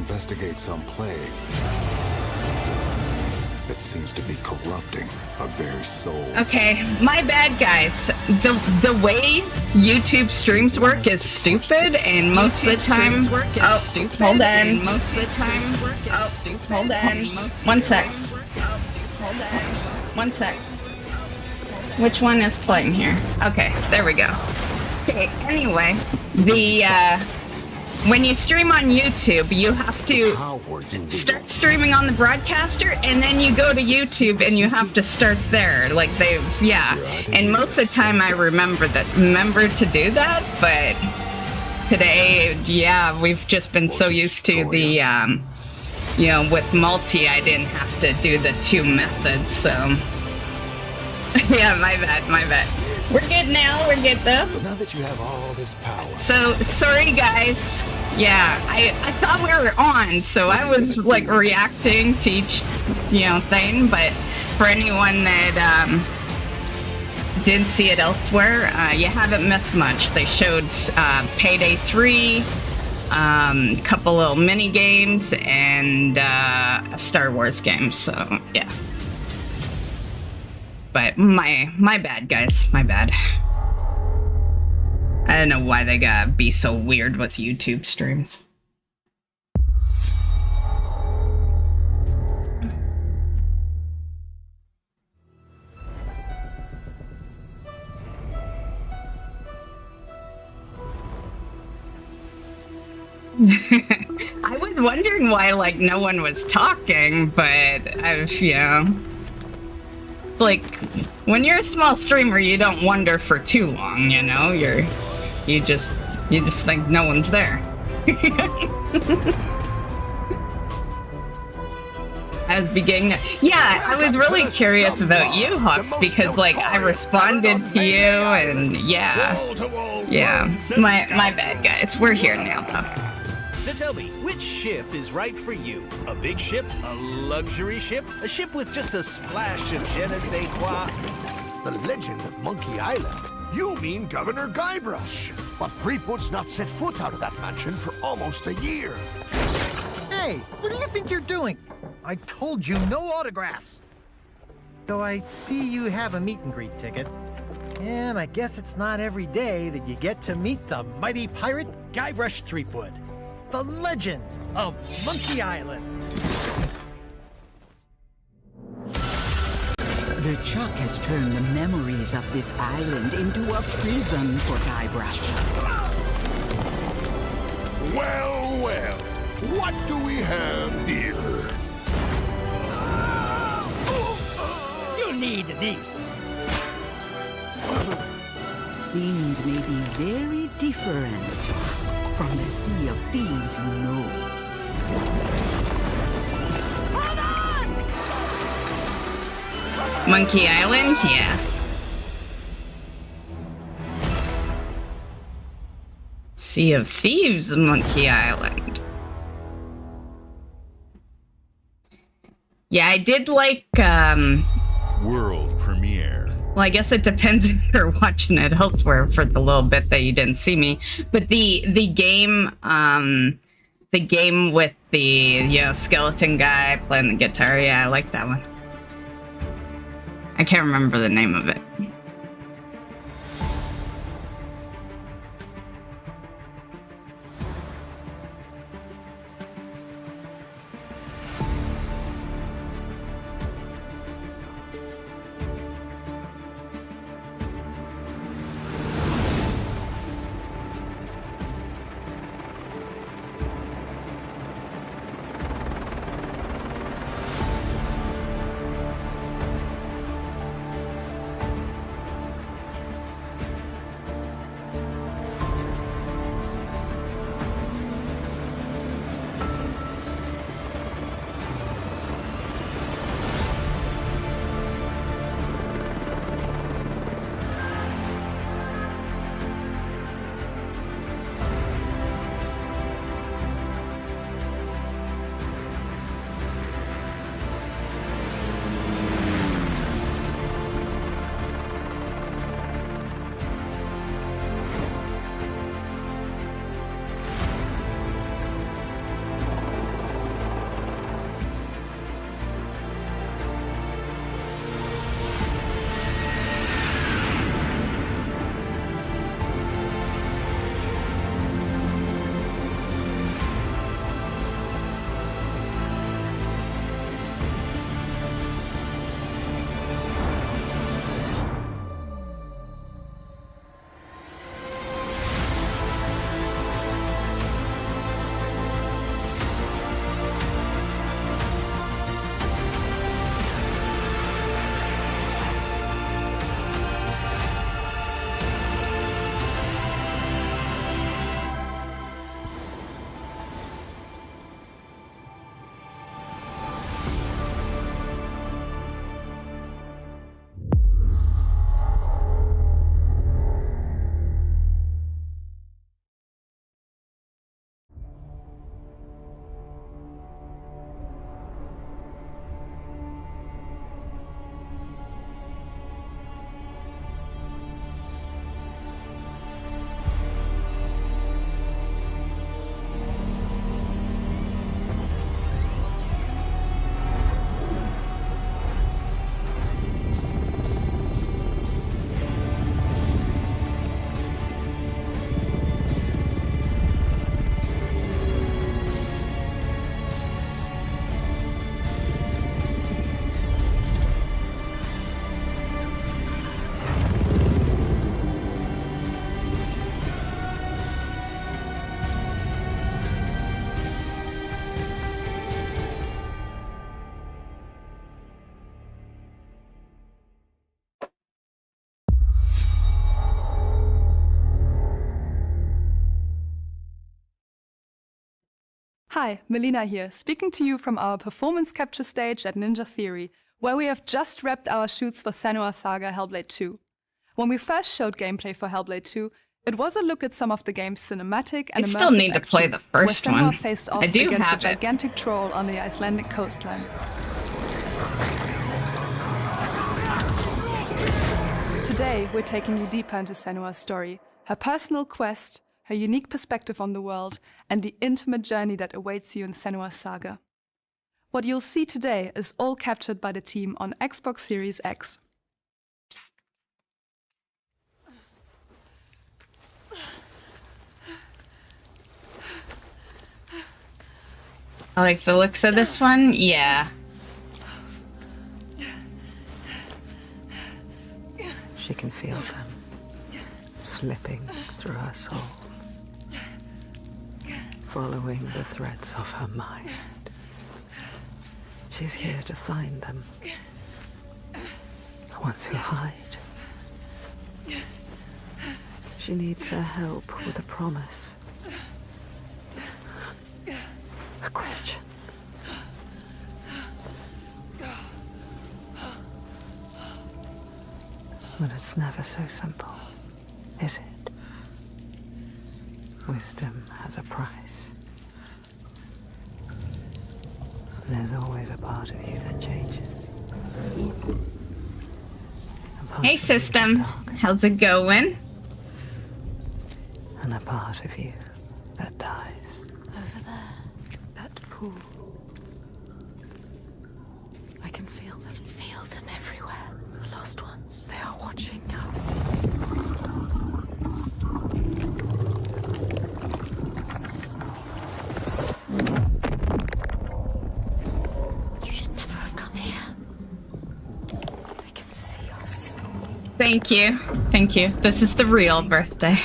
investigate some plague that seems to be corrupting our very souls. Okay, my bad, guys. The way YouTube streams work is stupid, and most of the time... hold on. Most of the time... hold on. One sec. Hold on. One sec. Which one is playing here? Okay, there we go. Okay, anyway, when you stream on YouTube, you have to start streaming on the broadcaster, and then you go to YouTube and you have to start there. Like and most of the time I remember to do that, but today, we've just been so used to the, with multi, I didn't have to do the two methods, so. Yeah, my bad. We're good now, we're good though. So now that you have all this power... So, sorry guys. Yeah, I thought we were on, so I was like reacting to each, thing, but for anyone that didn't see it elsewhere, you haven't missed much. They showed Payday 3, a couple little mini games, and a Star Wars game, so yeah. But my bad, guys. My bad. I don't know why they gotta be so weird with YouTube streams. I was wondering why, like, no one was talking, but it's like, when you're a small streamer, you don't wonder for too long, you just think no one's there. I was beginning to, I was really curious about you, Hawks, because like I responded to you, and my bad, guys. We're here now, though. So tell me, which ship is right for you? A big ship? A luxury ship? A ship with just a splash of je ne sais quoi? The legend of Monkey Island? You mean Governor Guybrush. But Threepwood's not set foot out of that mansion for almost a year. Hey, what do you think you're doing? I told you no autographs. So I see you have a meet and greet ticket. And I guess it's not every day that you get to meet the mighty pirate Guybrush Threepwood. The legend of Monkey Island. The Chuck has turned the memories of this island into a prison for Guybrush. Well, well, what do we have here? You need these. Things may be very different from the Sea of Thieves you know. Hold on! Monkey Island, yeah. Sea of Thieves, Monkey Island. Yeah, I did like, World premiere. well, I guess it depends if you're watching it elsewhere for the little bit that you didn't see me. But the game with the skeleton guy playing the guitar, yeah, I like that one. I can't remember the name of it. Hi, Melina here, speaking to you from our performance capture stage at Ninja Theory, where we have just wrapped our shoots for Senua's Saga Hellblade 2. When we first showed gameplay for Hellblade 2, it was a look at some of the game's cinematic and I immersive still need to action, play the first where Senua one. faced off I do against a have it. gigantic troll on the Icelandic coastline. Today, we're taking you deeper into Senua's story, her personal quest, her unique perspective on the world, and the intimate journey that awaits you in Senua's Saga. What you'll see today is all captured by the team on Xbox Series X. I like the looks of this one. Yeah. She can feel them slipping through her soul, following the threads of her mind. She's here to find them, the ones who hide. She needs their help with a promise, a question. But it's never so simple, is it? Wisdom has a price. And there's always a part of you that changes. Hey, system. How's it going? And a part of you that dies. Over there, that pool. I can feel them. Feel them everywhere. The lost ones. They are watching us. You should never have come here. They can see us. Thank you. Thank you. This is the real birthday.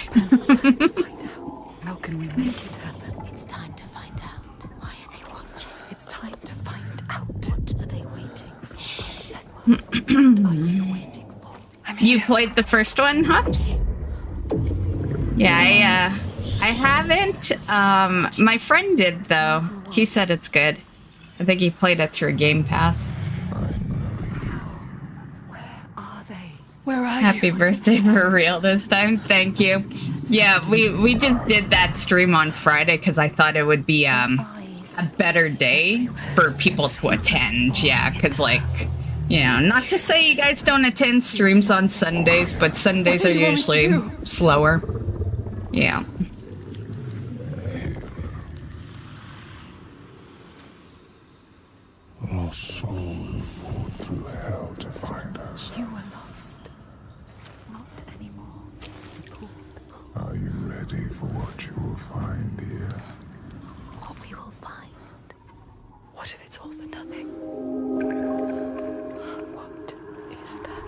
How can we make it happen? It's time to find out. Why are they watching? It's time to find out. What are they waiting for? What are you waiting for? You played the first one, Hops? Yeah, I haven't. My friend did, though. He said it's good. I think he played it through Game Pass. Where are Happy you? birthday for real this time. Thank you. Yeah, we just did that stream on Friday because I thought it would be a better day for people to attend. Yeah, because like, you know, not to say you guys don't attend streams on Sundays, but Sundays are usually slower. Yeah. Our souls fought through hell to find us. You were lost. Not anymore. Are you ready for what you will find here? What we will find. What if it's all for nothing? What is that?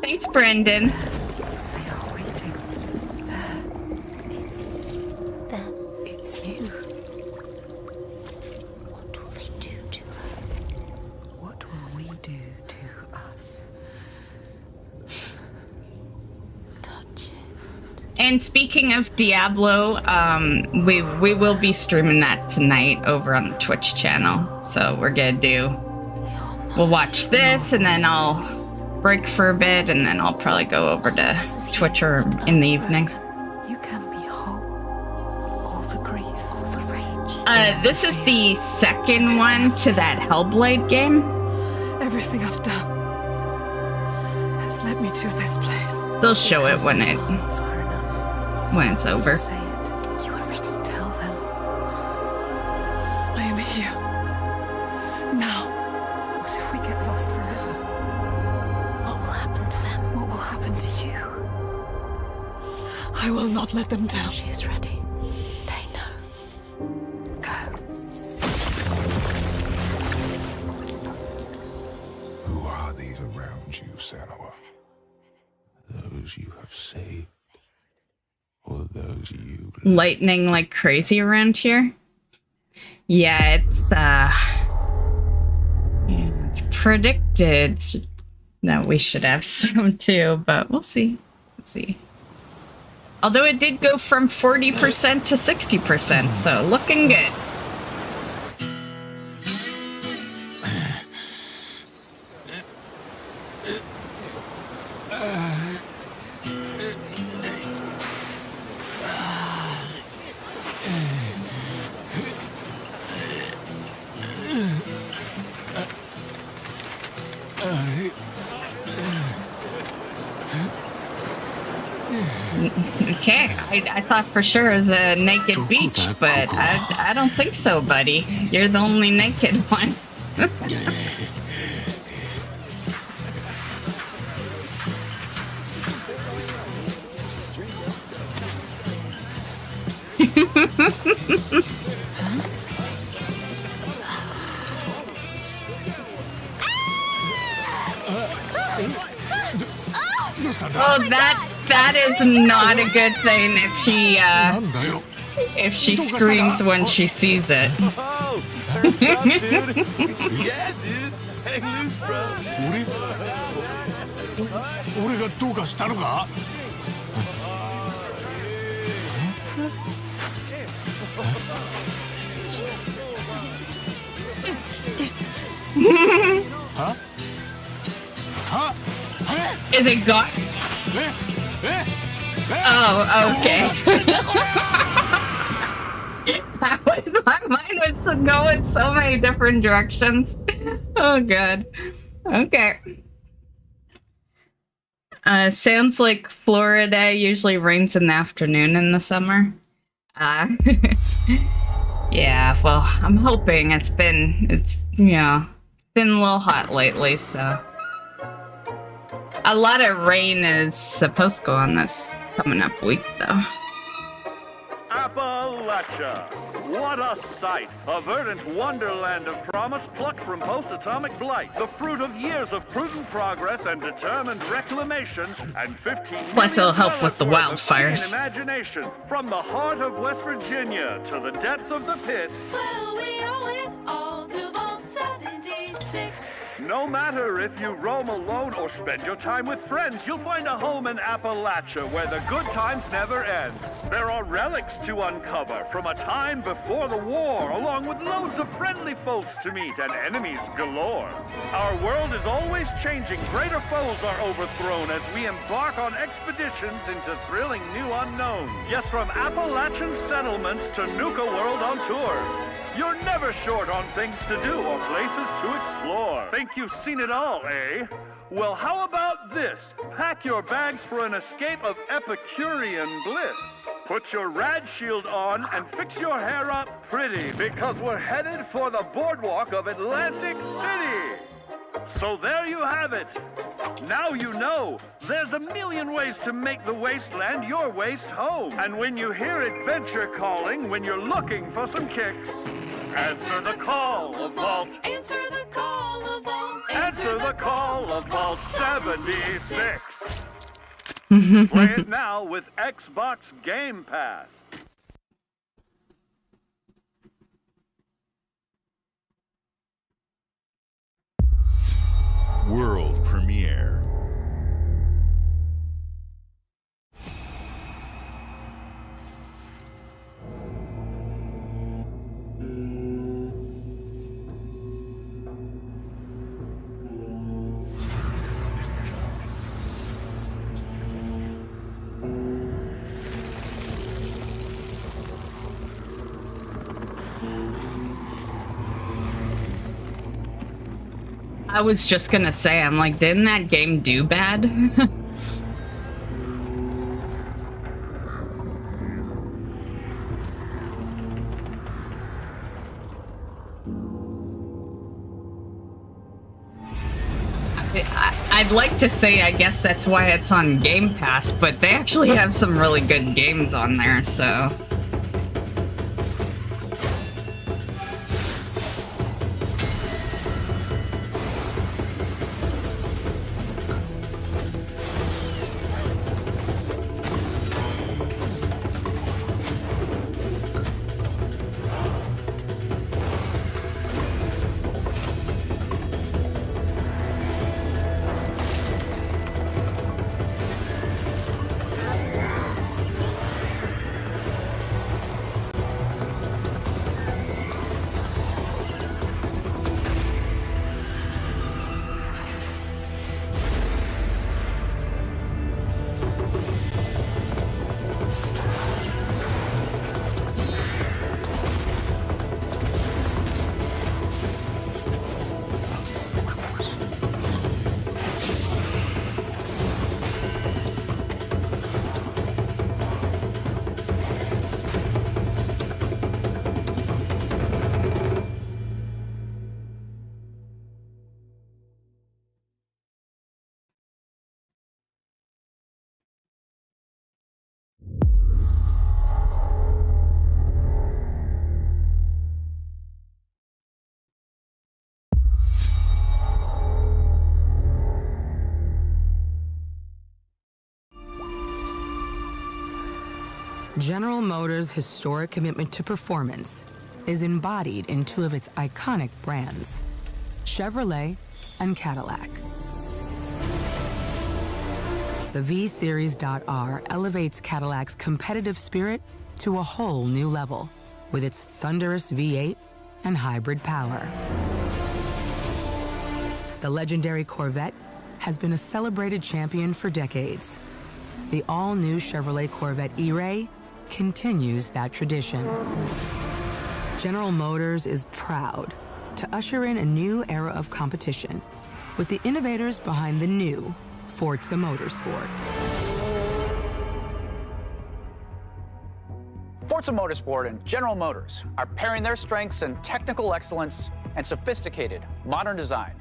Thanks, Brendan. They are waiting. There. It's them. It's you. What will they do to her? What will we do to us? Touch it. And speaking of Diablo, we will be streaming that tonight over on the Twitch channel. So we'll watch this, and then I'll break for a bit, and then I'll probably go over to Twitch or in the evening. You can be whole. All the grief, all the rage. This is the second one to that Hellblade game. Everything I've done has led me to this place. They'll show it when it's over. Say it. You are ready. Tell them. I am here. Now. What if we get lost forever? What will happen to them? What will happen to you? I will not let them down. She is ready. They know. Go. Who are these around you, Senua? Those you have saved? Or those you... Lightning like crazy around here. Yeah, it's predicted that we should have some too, but we'll see. Let's see. Although it did go from 40% to 60%, so looking good. Okay, I thought for sure it was a naked beach, but I don't think so, buddy. You're the only naked one. Oh, that is not a good thing if she screams when she sees it. Oh, surf's up, dude. Yeah, dude. Hang loose, bro. 俺がどうかしたのか? Huh? Huh? Is it gone? Oh, okay. My mind was going so many different directions. Oh, good. Okay. Sounds like Florida usually rains in the afternoon in the summer. Yeah, well, I'm hoping it's been a little hot lately, so. A lot of rain is supposed to go on this coming up week, though. Appalachia! What a sight! A verdant wonderland of promise plucked from post-atomic blight. The fruit of years of prudent progress and determined reclamation, and 15 Plus it'll help with the wildfires. wildfires. Imagination from the heart of West Virginia to the depths of the pit. Well, we owe it all to Vault 76. No matter if you roam alone or spend your time with friends, you'll find a home in Appalachia where the good times never end. There are relics to uncover from a time before the war, along with loads of friendly folks to meet and enemies galore. Our world is always changing. Greater foes are overthrown as we embark on expeditions into thrilling new unknowns. Yes, from Appalachian settlements to Nuka World on tour. You're never short on things to do or places to explore. Think you've seen it all, eh? Well, how about this? Pack your bags for an escape of Epicurean bliss. Put your rad shield on and fix your hair up pretty, because we're headed for the boardwalk of Atlantic City. So there you have it. Now you know. There's a million ways to make the wasteland your waste home. And when you hear adventure calling, when you're looking for some kicks, answer the call of Vault. Answer the call of Vault. Answer the call of Vault 76. Play it now with Xbox Game Pass. World premiere. I was just gonna say, I'm like, didn't that game do bad? I'd like to say, I guess that's why it's on Game Pass, but they actually have some really good games on there, so... General Motors' historic commitment to performance is embodied in two of its iconic brands, Chevrolet and Cadillac. The V-Series.R elevates Cadillac's competitive spirit to a whole new level with its thunderous V8 and hybrid power. The legendary Corvette has been a celebrated champion for decades. The all-new Chevrolet Corvette E-Ray continues that tradition. General Motors is proud to usher in a new era of competition with the innovators behind the new Forza Motorsport. Forza Motorsport and General Motors are pairing their strengths in technical excellence and sophisticated modern design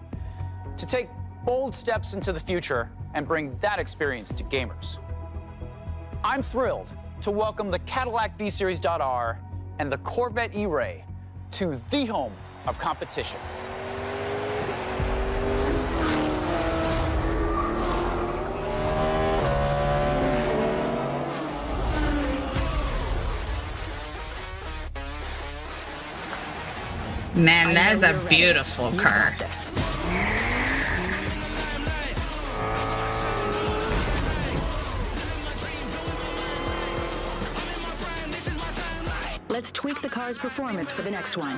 to take bold steps into the future and bring that experience to gamers. I'm thrilled to welcome the Cadillac V-Series.R and the Corvette E-Ray to the home of competition. Man, that is a beautiful car. Let's tweak the car's performance for the next one.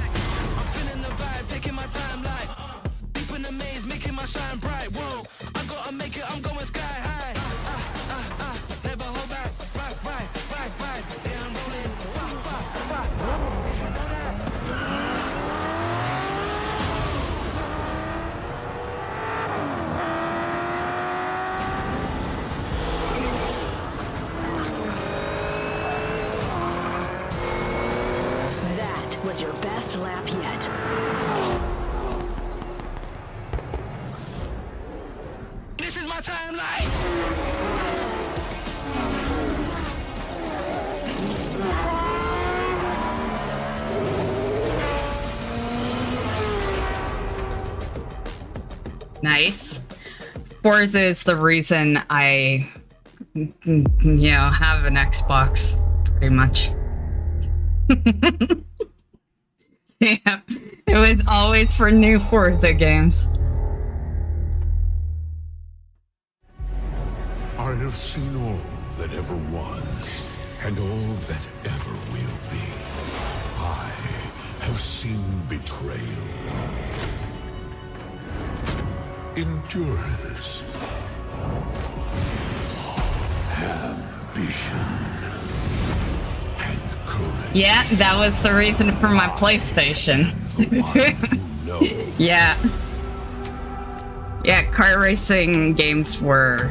Was your best lap yet. This is my timeline. Nice. Forza is the reason I, have an Xbox, pretty much. Yeah, it was always for new Forza games. I have seen all that ever was, and all that ever will be. I have seen betrayal, endurance, ambition. Yeah, that was the reason for my PlayStation. Yeah. Yeah, car racing games were,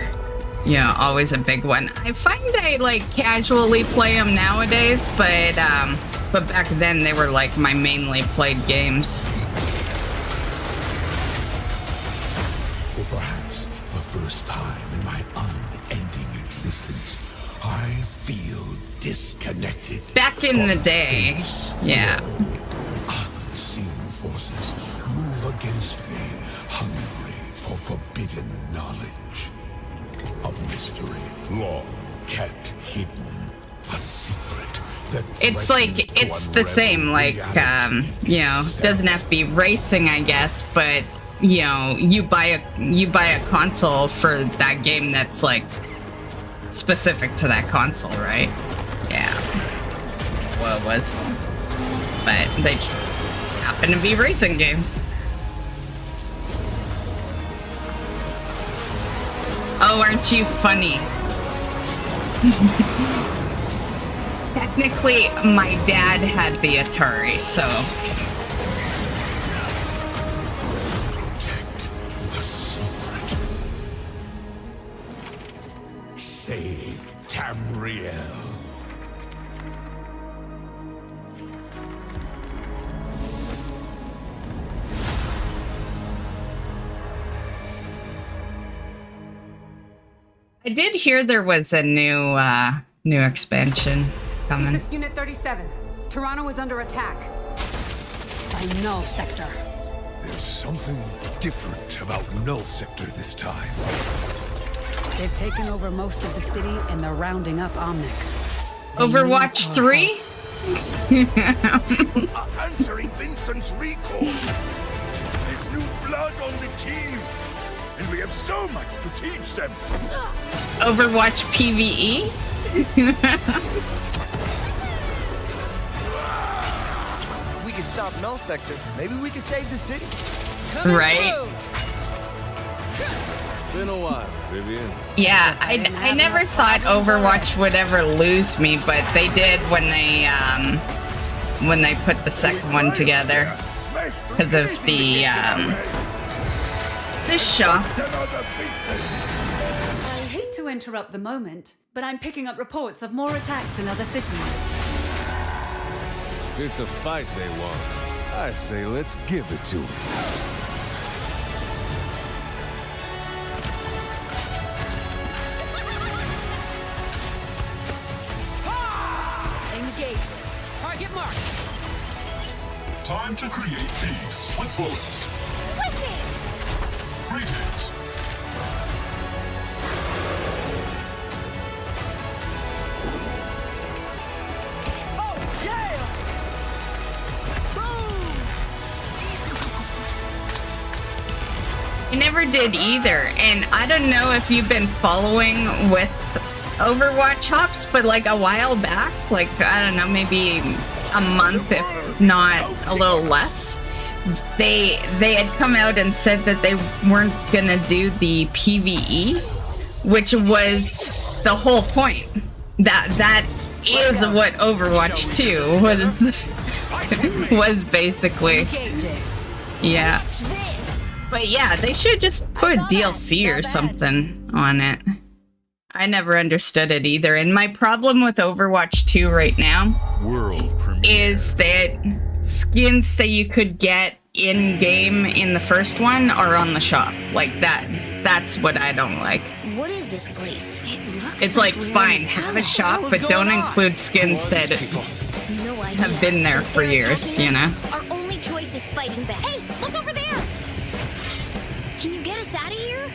always a big one. I find I, casually play them nowadays, but back then they were, my mainly played games. For perhaps the first time in my unending existence, I feel disconnected. Back in the day, yeah. Unseen forces move against me, hungry for forbidden knowledge. A mystery long kept hidden, a secret that it's it's the same, doesn't have to be racing, I guess, but you buy a console for that game that's specific to that console, right? Yeah. Well, it was. But they just happen to be racing games. Oh, aren't you funny? Technically, my dad had the Atari, so... Protect the secret. Save Tamriel. I did hear there was a new expansion coming. CSIS Unit 37. Toronto is under attack. By Null Sector. There's something different about Null Sector this time. They've taken over most of the city and they're rounding up Omnics. Overwatch 3? Answering Winston's recall. There's new blood on the team. And we have so much to teach them. Overwatch PvE? We can stop Null Sector. Maybe we can save the city. Right? Been a while, Vivian. Yeah, I never thought Overwatch would ever lose me, but they did when they put the second one together. Because of the shop. I hate to interrupt the moment, but I'm picking up reports of more attacks in other cities. It's a fight they want. I say let's give it to them. Engage. Target marked. Time to create peace with bullets. Greetings. Oh, yeah! I never did either, and I don't know if you've been following with Overwatch Hops, but like a while back, like, I don't know, maybe a month, if not a little less, they had come out and said that they weren't gonna do the PvE, which was the whole point. That is what Overwatch 2 was basically. Yeah. But yeah, they should just put a DLC or something on it. I never understood it either. And my problem with Overwatch 2 right now is that skins that you could get in-game in the first one are on the shop. Like that's what I don't like. What is this place? It's like, fine, have a shop, but don't include skins that have been there for years, you know? Our only choice is fighting back. Hey, look over there! Can you get us out of here?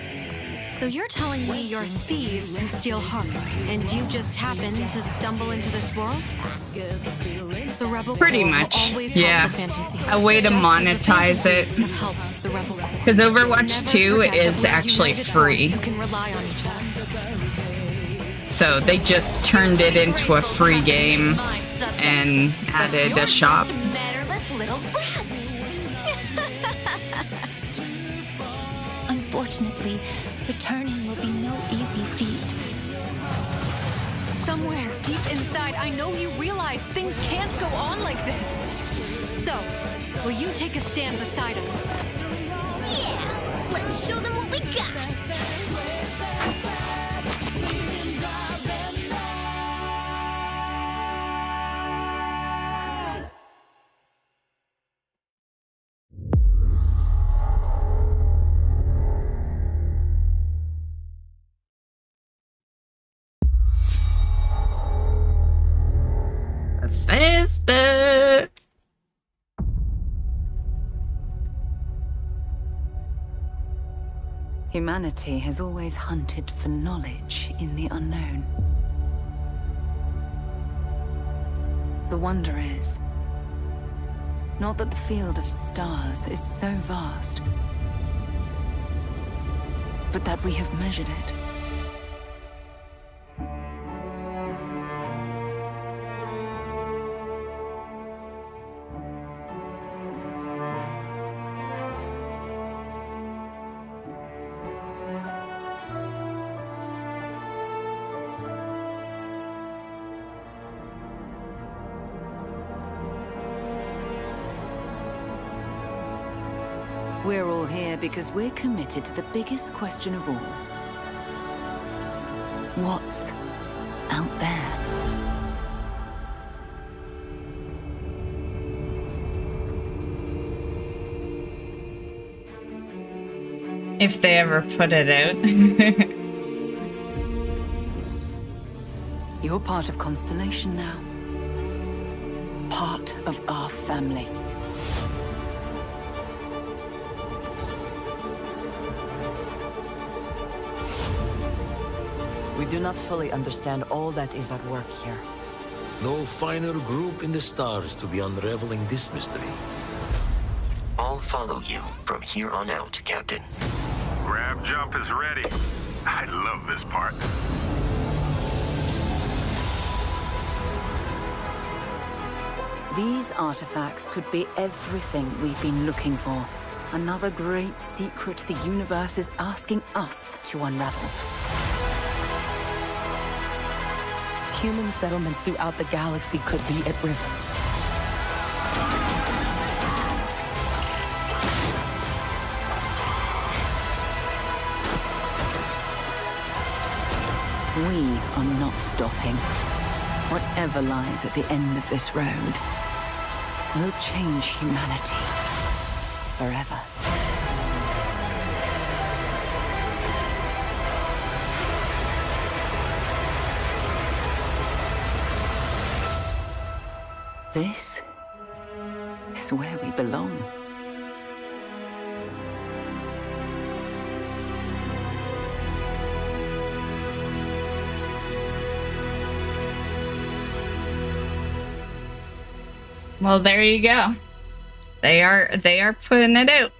So you're telling me you're thieves who steal hearts, and you just happened to stumble into this world? The Rebel Pretty Corps will much, always yeah. help the Phantom Thieves, A way to just as the monetize Phantom it. Thieves have helped the Rebel Corps. Because Overwatch Never 2 forget is that we're actually united free. hearts who can rely on each other. So they just turned it into a free game and added a shop. Matterless little brats! Unfortunately, returning will be no easy feat. Somewhere deep inside, I know you realize things can't go on like this. So, will you take a stand beside us? Yeah! Let's show them what we got! Bethesda! Humanity has always hunted for knowledge in the unknown. The wonder is, not that the field of stars is so vast, but that we have measured it. We're all here because we're committed to the biggest question of all. What's out there? If they ever put it out. You're part of Constellation now. Part of our family. We do not fully understand all that is at work here. No finer group in the stars to be unraveling this mystery. I'll follow you from here on out, Captain. Grab jump is ready. I love this part. These artifacts could be everything we've been looking for. Another great secret the universe is asking us to unravel. Human settlements throughout the galaxy could be at risk. We are not stopping. Whatever lies at the end of this road will change humanity forever. This is where we belong. Well, there you go. They are putting it out.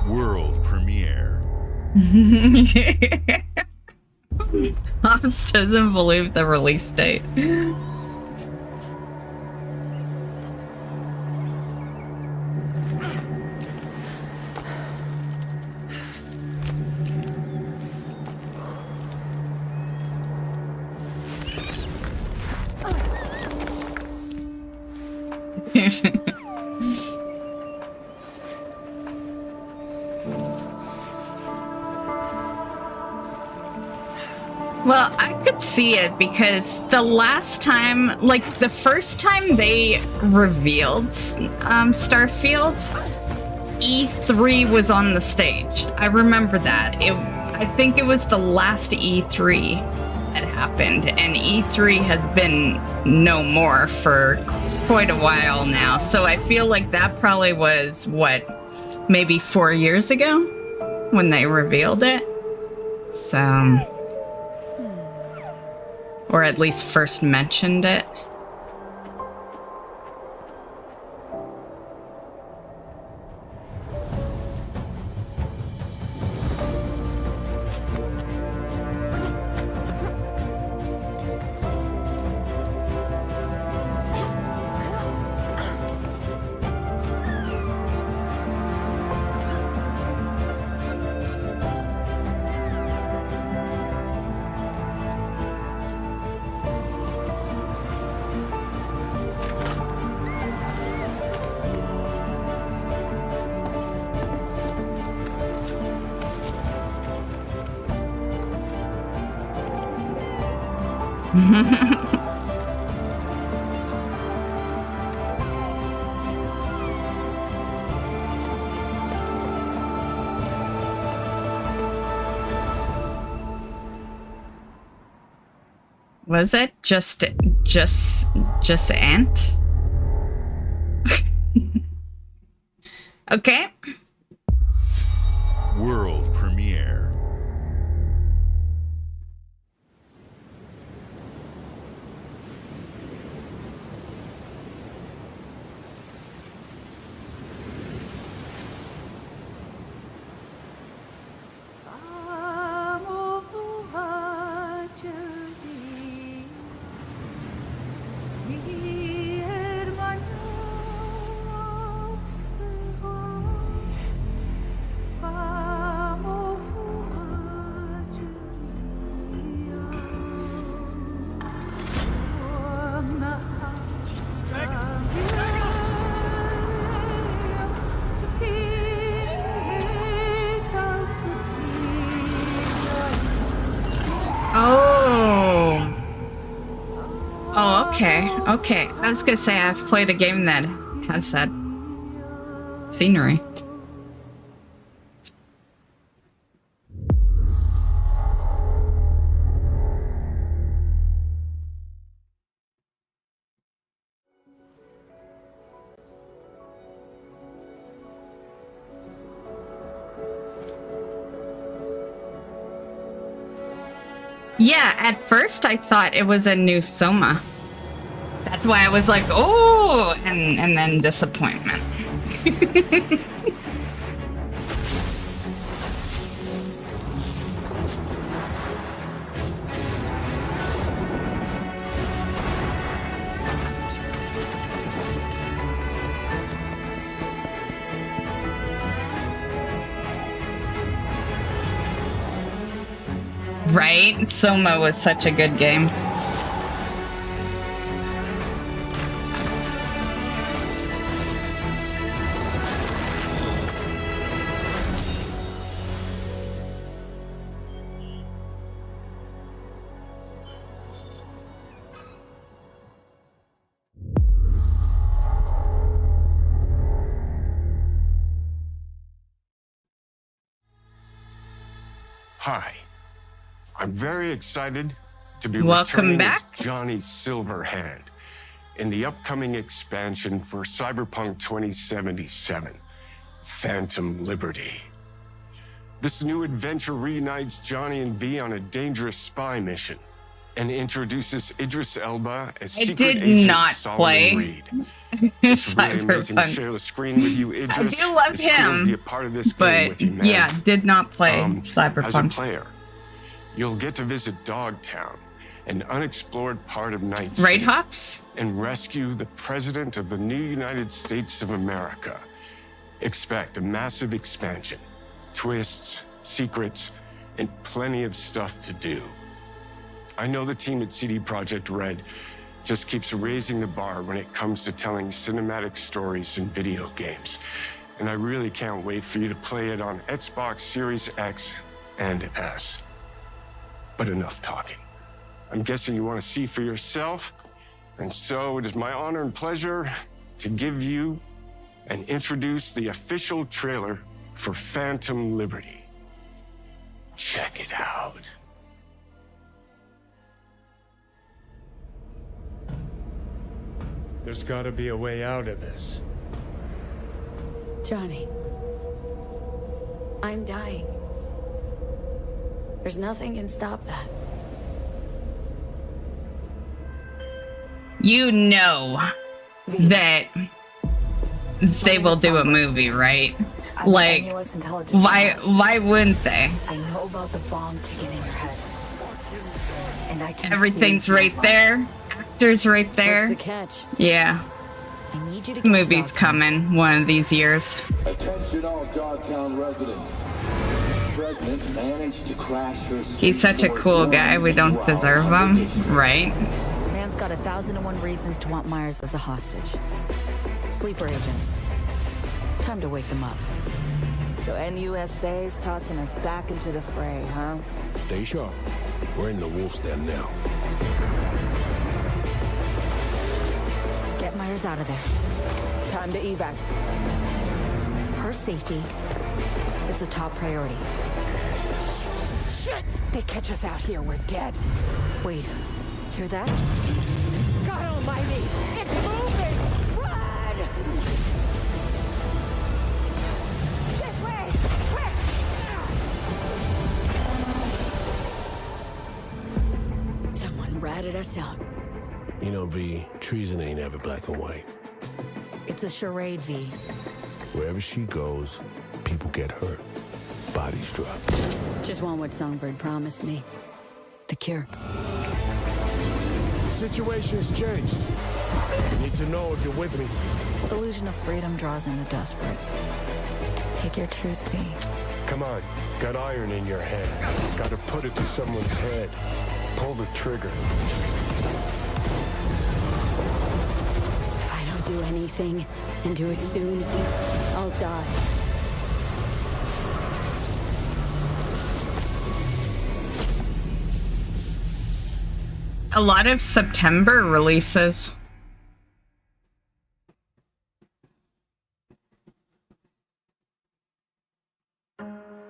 World premiere. Pops doesn't believe the release date. Well, I could see it because the last time, like the first time they revealed Starfield, E3 was on the stage. I remember that. I think it was the last E3 that happened, and E3 has been no more for quite a while now. So I feel like that probably was, what, maybe 4 years ago when they revealed it? So... or at least first mentioned it. Was it just Ant? Okay. World premiere. Okay. I was gonna say I've played a game that has that scenery. Yeah, at first I thought it was a new Soma. That's why I was like, oh, and then disappointment. Right? Soma was such a good game. Hi. I'm very excited to be Welcome returning back. as Johnny Silverhand in the upcoming expansion for Cyberpunk 2077, Phantom Liberty. This new adventure reunites Johnny and V on a dangerous spy mission and introduces Idris Elba as I secret did agent not Solomon play Reed. It's really amazing to Cyberpunk. share the screen with you, Idris. I do love It's cool to him, be a part of this game with you, but man. yeah, did not play As a Cyberpunk. player, you'll get to visit Dogtown, an unexplored part of Night Right, City, Hops? and rescue the President of the new United States of America. Expect a massive expansion, twists, secrets, and plenty of stuff to do. I know the team at CD Projekt Red just keeps raising the bar when it comes to telling cinematic stories in video games, and I really can't wait for you to play it on Xbox Series X and S. But enough talking. I'm guessing you want to see for yourself, and so it is my honor and pleasure to give you and introduce the official trailer for Phantom Liberty. Check it out. There's gotta be a way out of this. Johnny, I'm dying. There's nothing can stop that. You know that they will do a movie, right? Like, why wouldn't they? I know about the bomb ticking in your head. And I can Everything's right there. Actors right there. What's the catch? Yeah. I need you to get Movie's coming one of these years. Attention all Dogtown residents. President managed to crash her He's such a cool guy. We don't deserve him, right? Man's got 1,001 reasons to want Myers as a hostage. Sleeper agents. Time to wake them up. So NUSA's tossing us back into the fray, huh? Stay sharp. We're in the wolf's den now. Get Myers out of there. Time to evac. Her safety is the top priority. Shit! They catch us out here, we're dead. Wait, hear that? God almighty! It's moving! Run! This way! Quick! Someone ratted us out. You know, V, treason ain't ever black and white. It's a charade, V. Wherever she goes, people get hurt. Bodies drop. Just want what Songbird promised me. The cure. The situation's changed. You need to know if you're with me. Illusion of freedom draws in the desperate. Pick your truth, V. Come on. Got iron in your hand. Gotta put it to someone's head. Pull the trigger. If I don't do anything, and do it soon, I'll die. A lot of September releases.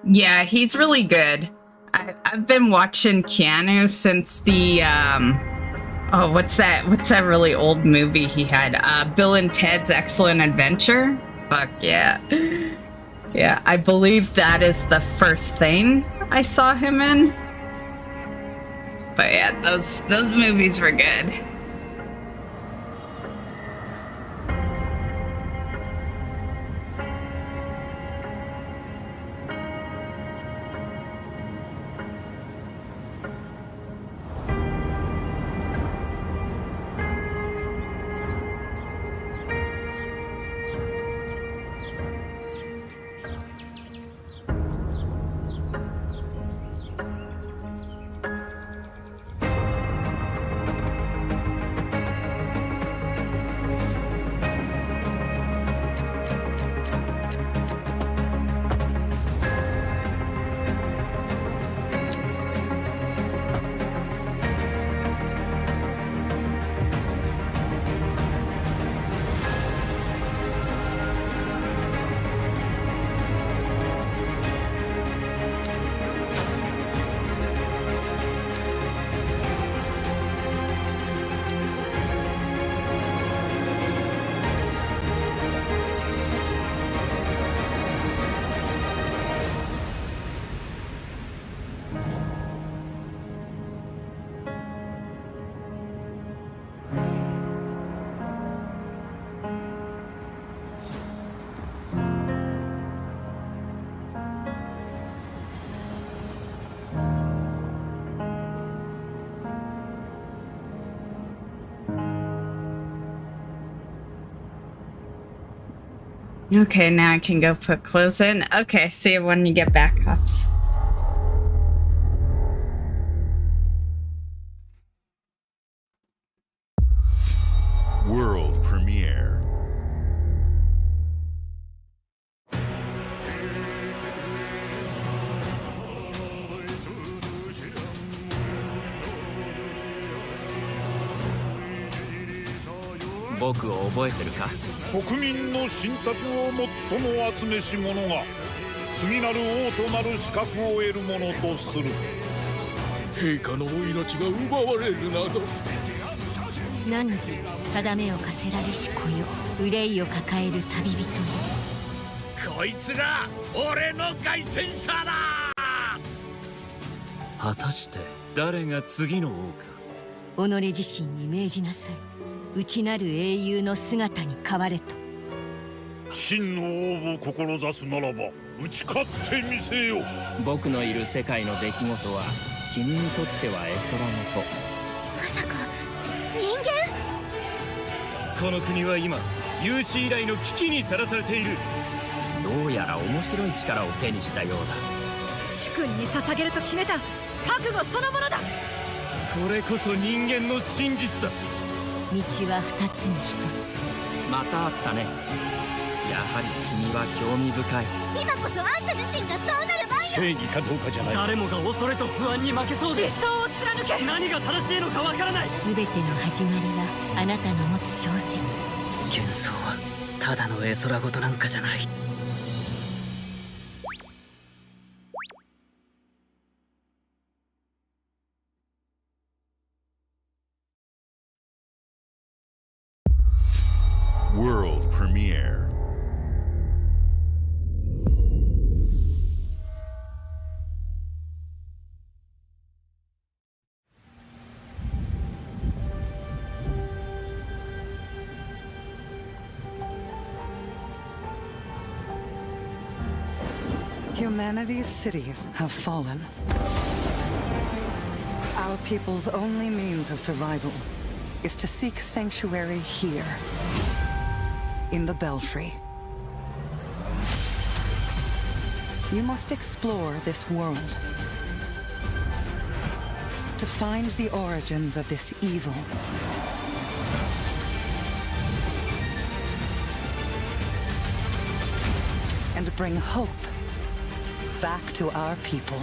Yeah, he's really good. I've been watching Keanu since the oh, what's that really old movie he had? Bill and Ted's Excellent Adventure? Fuck yeah. Yeah, I believe that is the first thing I saw him in. But yeah, those movies were good. Okay, now I can go put clothes in. Okay, see you when you get back, Hops. World premiere. Boku 覚えてるか? 国民の信託を最も集めし者が次なる王となる資格を得るものとする。陛下のお命が奪われるなど。汝定めを課せられし子よ、憂いを抱える旅人よ。こいつが俺の凱旋者だ。果たして誰が次の王か。己自身に命じなさい。内なる英雄の姿に変われと。真の王を志すならば打ち勝ってみせよ。僕のいる世界の出来事は君にとっては絵空事。まさか人間？この国は今有史以来の危機にさらされている。どうやら面白い力を手にしたようだ。主君に捧げると決めた覚悟そのものだ。これこそ人間の真実だ。道は二つに一つ。またあったね。やはり君は興味深い。今こそあんた自身がそうなる番よ。正義かどうかじゃない。誰もが恐れと不安に負けそうで。理想を貫け。何が正しいのかわからない。全ての始まりはあなたの持つ小説。幻想はただの絵空事なんかじゃない。World premiere. Humanity's cities have fallen. Our people's only means of survival is to seek sanctuary here. In the Belfry. You must explore this world to find the origins of this evil. And bring hope back to our people.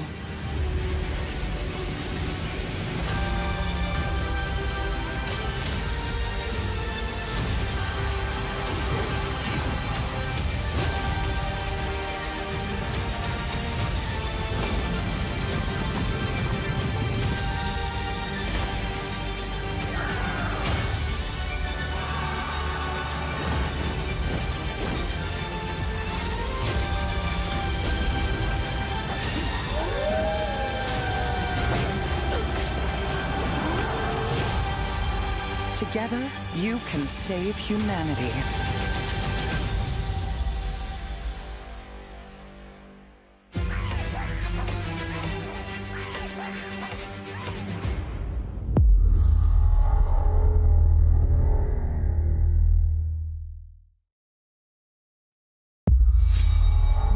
together, you can save humanity.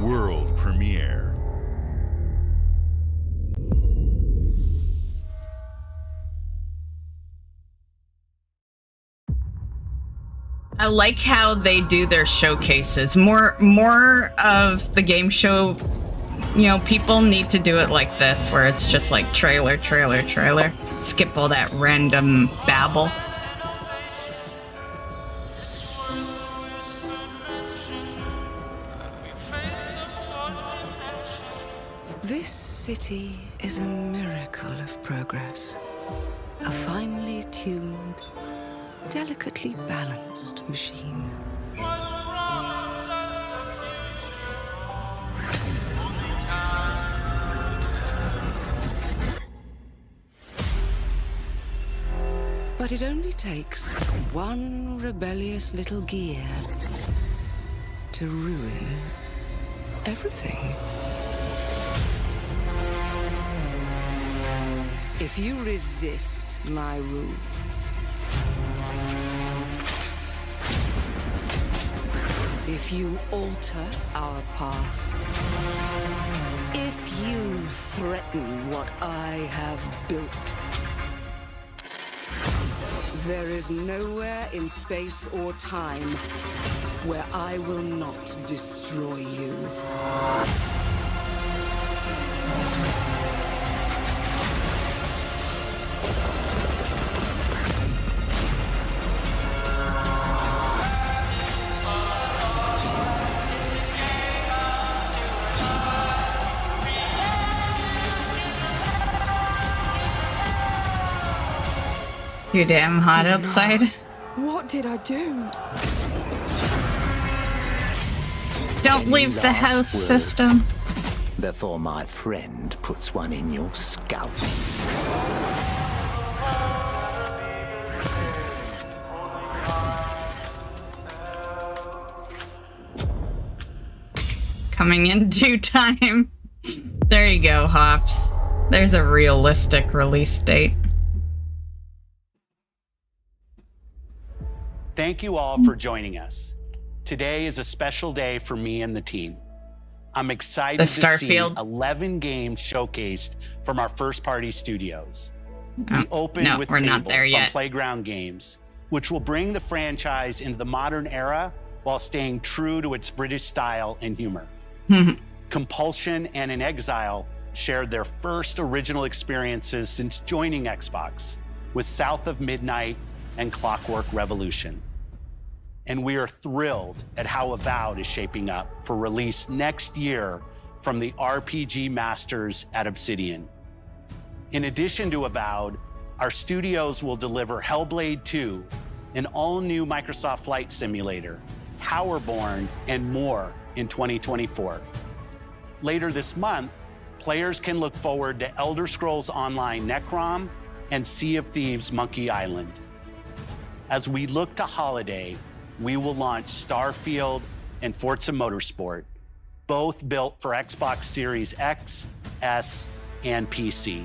World premiere. I like how they do their showcases. More of the game show, you know, people need to do it like this, where it's just like trailer, trailer, trailer. Skip all that random babble. This city is a miracle of progress. A finely tuned, delicately balanced machine. But it only takes one rebellious little gear to ruin everything. If you resist my rule, if you alter our past, if you threaten what I have built, there is nowhere in space or time where I will not destroy you. Too damn hot outside. What did I do? Don't leave the house, system. Before my friend puts one in your scalp. Coming in due time. There you go, Hops. There's a realistic release date. Thank you all for joining us. Today is a special day for me and the team. I'm excited to see 11 games showcased from our first-party studios. We opened with Fable from Playground Games, which will bring the franchise into the modern era while staying true to its British style and humor. Compulsion and In Exile shared their first original experiences since joining Xbox with South of Midnight and Clockwork Revolution. And we are thrilled at how Awww is shaping up for release next year from the RPG masters at Obsidian. In addition to Awww, our studios will deliver Hellblade 2, an all-new Microsoft Flight Simulator, Towerborn, and more in 2024. Later this month, players can look forward to Elder Scrolls Online Necrom and Sea of Thieves Monkey Island. As we look to holiday, we will launch Starfield and Forza Motorsport, both built for Xbox Series X, S, and PC.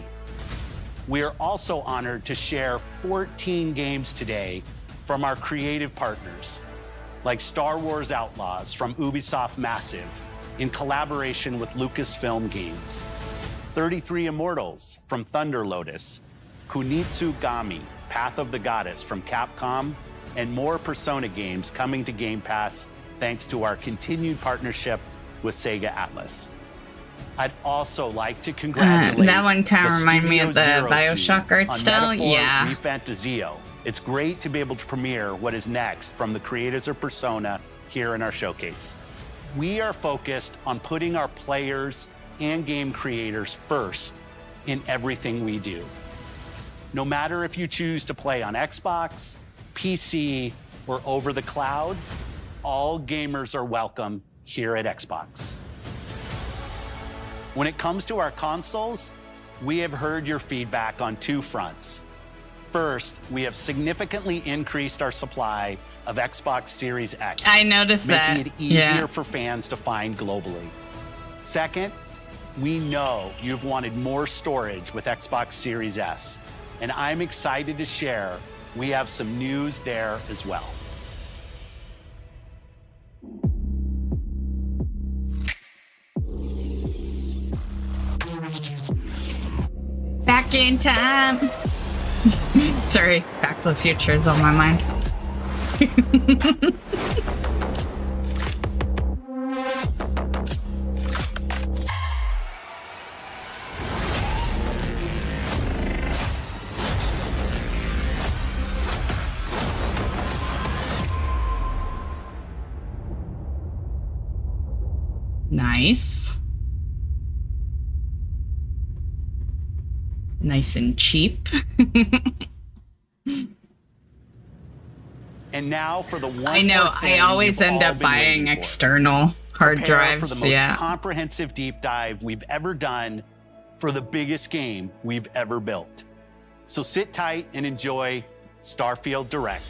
We are also honored to share 14 games today from our creative partners, like Star Wars Outlaws from Ubisoft Massive in collaboration with Lucasfilm Games, 33 Immortals from Thunder Lotus, Kunitsu Gami, Path of the Goddess from Capcom, and more Persona games coming to Game Pass thanks to our continued partnership with Sega Atlas. I'd also like to congratulate that one kind of reminded me of the BioShock art style. Yeah. Refantazio. It's great to be able to premiere what is next from the creators of Persona here in our showcase. We are focused on putting our players and game creators first in everything we do. No matter if you choose to play on Xbox, PC, or over the cloud, all gamers are welcome here at Xbox. When it comes to our consoles, we have heard your feedback on two fronts. First, we have significantly increased our supply of Xbox Series X. I noticed that. Making it easier for fans to find globally. Second, we know you've wanted more storage with Xbox Series S, and I'm excited to share we have some news there as well. Back in time. Sorry, Back to the Future is on my mind. Nice. Nice and cheap. And now for the one I know, more thing I always you've end all up been buying waiting for. external hard Prepare drives, for the most yeah. comprehensive deep dive we've ever done for the biggest game we've ever built. So sit tight and enjoy Starfield Direct.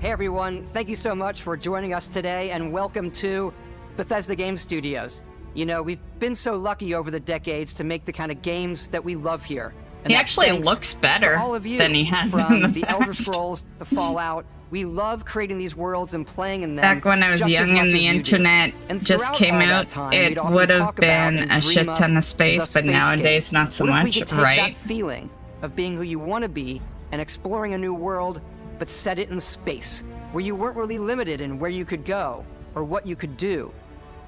Hey everyone, thank you so much for joining us today and welcome to Bethesda Game Studios. You know, we've been so lucky over the decades to make the kind of games that we love here. And He that's actually thanks looks better to all of you, than he had from in the Elder past. Scrolls to Fallout. We love creating these worlds and playing in them. Back when I was just as young much and the as you do. internet And just throughout came all that out, time, it we'd often would have talk about been and a dream shit up ton of the space, but space nowadays game. not so What if we much, could take right? that feeling of being who you want to be and exploring a new world, but set it in space, where you weren't really limited in where you could go or what you could do.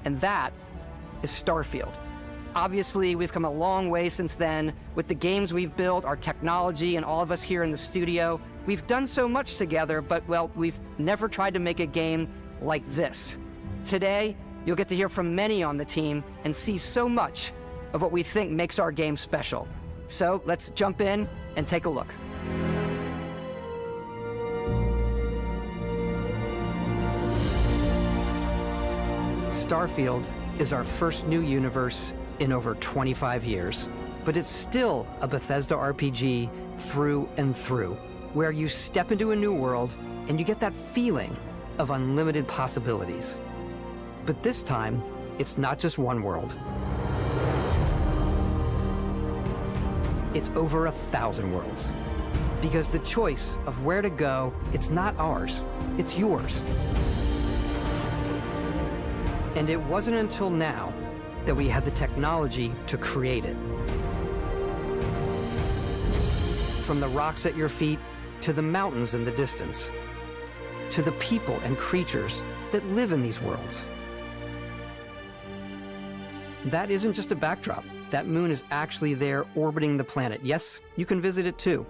And that is Starfield. Obviously, we've come a long way since then with the games we've built, our technology, and all of us here in the studio. We've done so much together, but, well, we've never tried to make a game like this. Today, you'll get to hear from many on the team and see so much of what we think makes our game special. So let's jump in and take a look. Starfield is our first new universe in over 25 years. But it's still a Bethesda RPG through and through, where you step into a new world and you get that feeling of unlimited possibilities. But this time, it's not just one world. It's over 1,000 worlds. Because the choice of where to go, it's not ours, it's yours. And it wasn't until now that we had the technology to create it. From the rocks at your feet, to the mountains in the distance, to the people and creatures that live in these worlds. That isn't just a backdrop. That moon is actually there orbiting the planet. Yes, you can visit it too.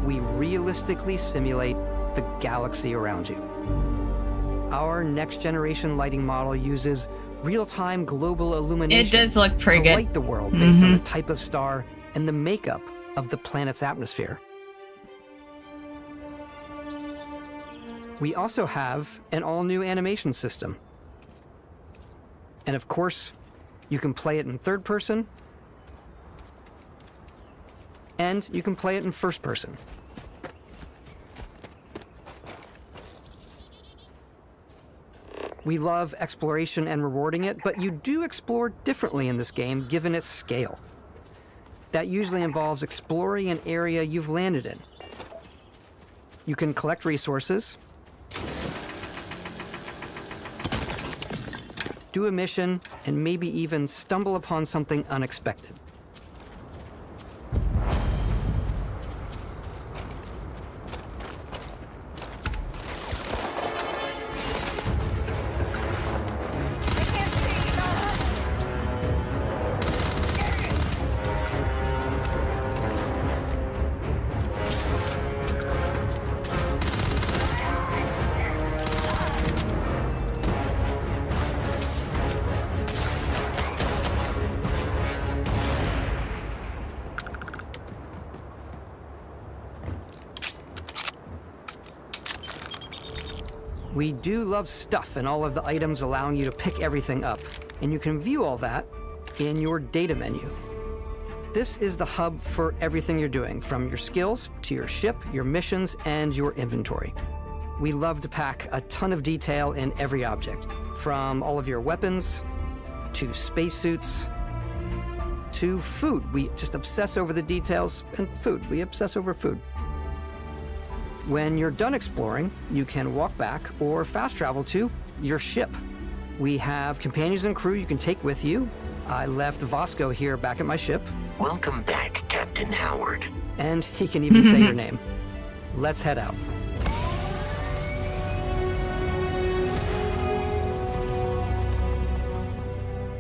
We realistically simulate the galaxy around you. Our next-generation lighting model uses real-time global illumination. It does look pretty to good. light the world based on the type of star and the makeup of the planet's atmosphere. We also have an all-new animation system. And of course, you can play it in third person, and you can play it in first person. We love exploration and rewarding it, but you do explore differently in this game given its scale. That usually involves exploring an area you've landed in. You can collect resources, do a mission, and maybe even stumble upon something unexpected. We do love stuff and all of the items allowing you to pick everything up, and you can view all that in your data menu. This is the hub for everything you're doing, from your skills to your ship, your missions, and your inventory. We love to pack a ton of detail in every object, from all of your weapons, to spacesuits, to food. We just obsess over the details, and food. We obsess over food. When you're done exploring, you can walk back or fast travel to your ship. We have companions and crew you can take with you. I left Vasco here back at my ship. Welcome back, Captain Howard. And he can even say your name. Let's head out.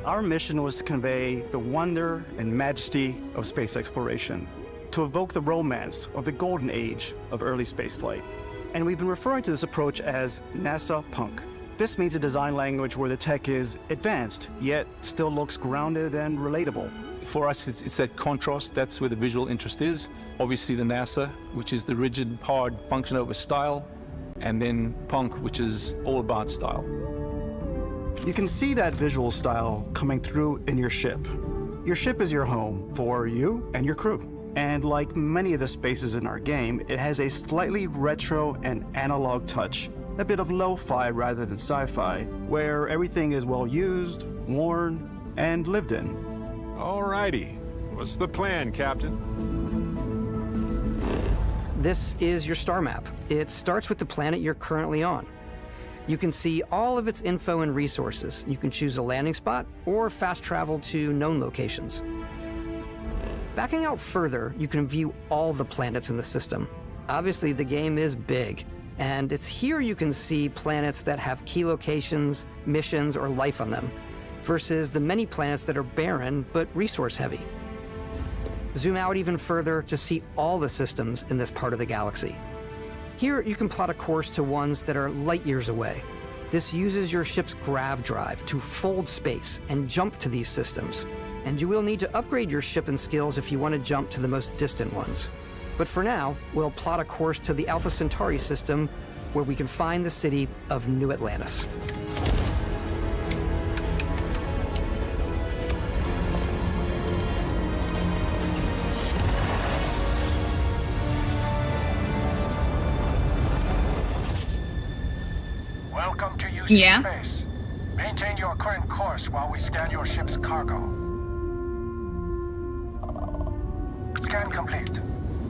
Our mission was to convey the wonder and majesty of space exploration, to evoke the romance of the golden age of early spaceflight. And we've been referring to this approach as NASA Punk. This means a design language where the tech is advanced, yet still looks grounded and relatable. For us, it's that contrast. That's where the visual interest is. Obviously the NASA, which is the rigid, hard function over style, and then Punk, which is all about style. You can see that visual style coming through in your ship. Your ship is your home for you and your crew. And like many of the spaces in our game, it has a slightly retro and analog touch, a bit of lo-fi rather than sci-fi, where everything is well used, worn, and lived in. Alrighty, what's the plan, Captain? This is your star map. It starts with the planet you're currently on. You can see all of its info and resources. You can choose a landing spot or fast travel to known locations. Backing out further, you can view all the planets in the system. Obviously, the game is big, and it's here you can see planets that have key locations, missions, or life on them, versus the many planets that are barren but resource-heavy. Zoom out even further to see all the systems in this part of the galaxy. Here, you can plot a course to ones that are light years away. This uses your ship's grav drive to fold space and jump to these systems. And you will need to upgrade your ship and skills if you want to jump to the most distant ones. But for now, we'll plot a course to the Alpha Centauri system, where we can find the city of New Atlantis. Welcome to UC Space. Maintain your current course while we scan your ship's cargo. Scan complete.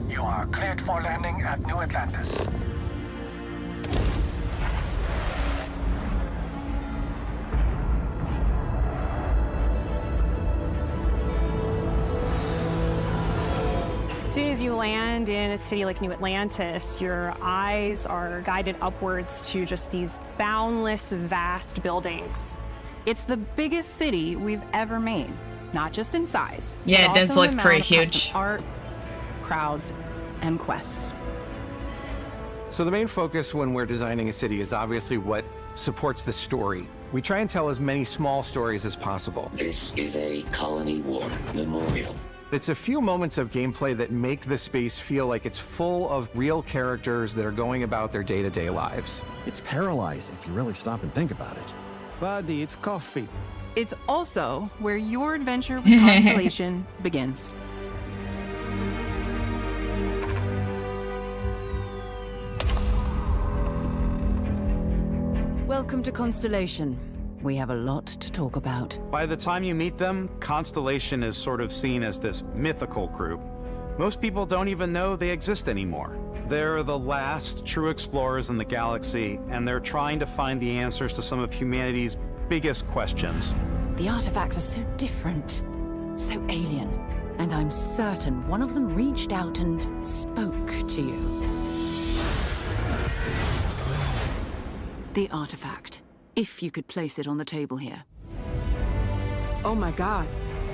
You are cleared for landing at New Atlantis. As soon as you land in a city like New Atlantis, your eyes are guided upwards to just these boundless, vast buildings. It's the biggest city we've ever made. Not just in size. Yeah, it does look pretty huge. Art, crowds, and quests. So the main focus when we're designing a city is obviously what supports the story. We try and tell as many small stories as possible. This is a colony war memorial. It's a few moments of gameplay that make the space feel like it's full of real characters that are going about their day-to-day lives. It's paralyzing if you really stop and think about it. Buddy, it's coffee. It's also where your adventure with Constellation begins. Welcome to Constellation. We have a lot to talk about. By the time you meet them, Constellation is sort of seen as this mythical group. Most people don't even know they exist anymore. They're the last true explorers in the galaxy, and they're trying to find the answers to some of humanity's biggest questions? The artifacts are so different, so alien. And I'm certain one of them reached out and spoke to you. The artifact. If you could place it on the table here. Oh my god.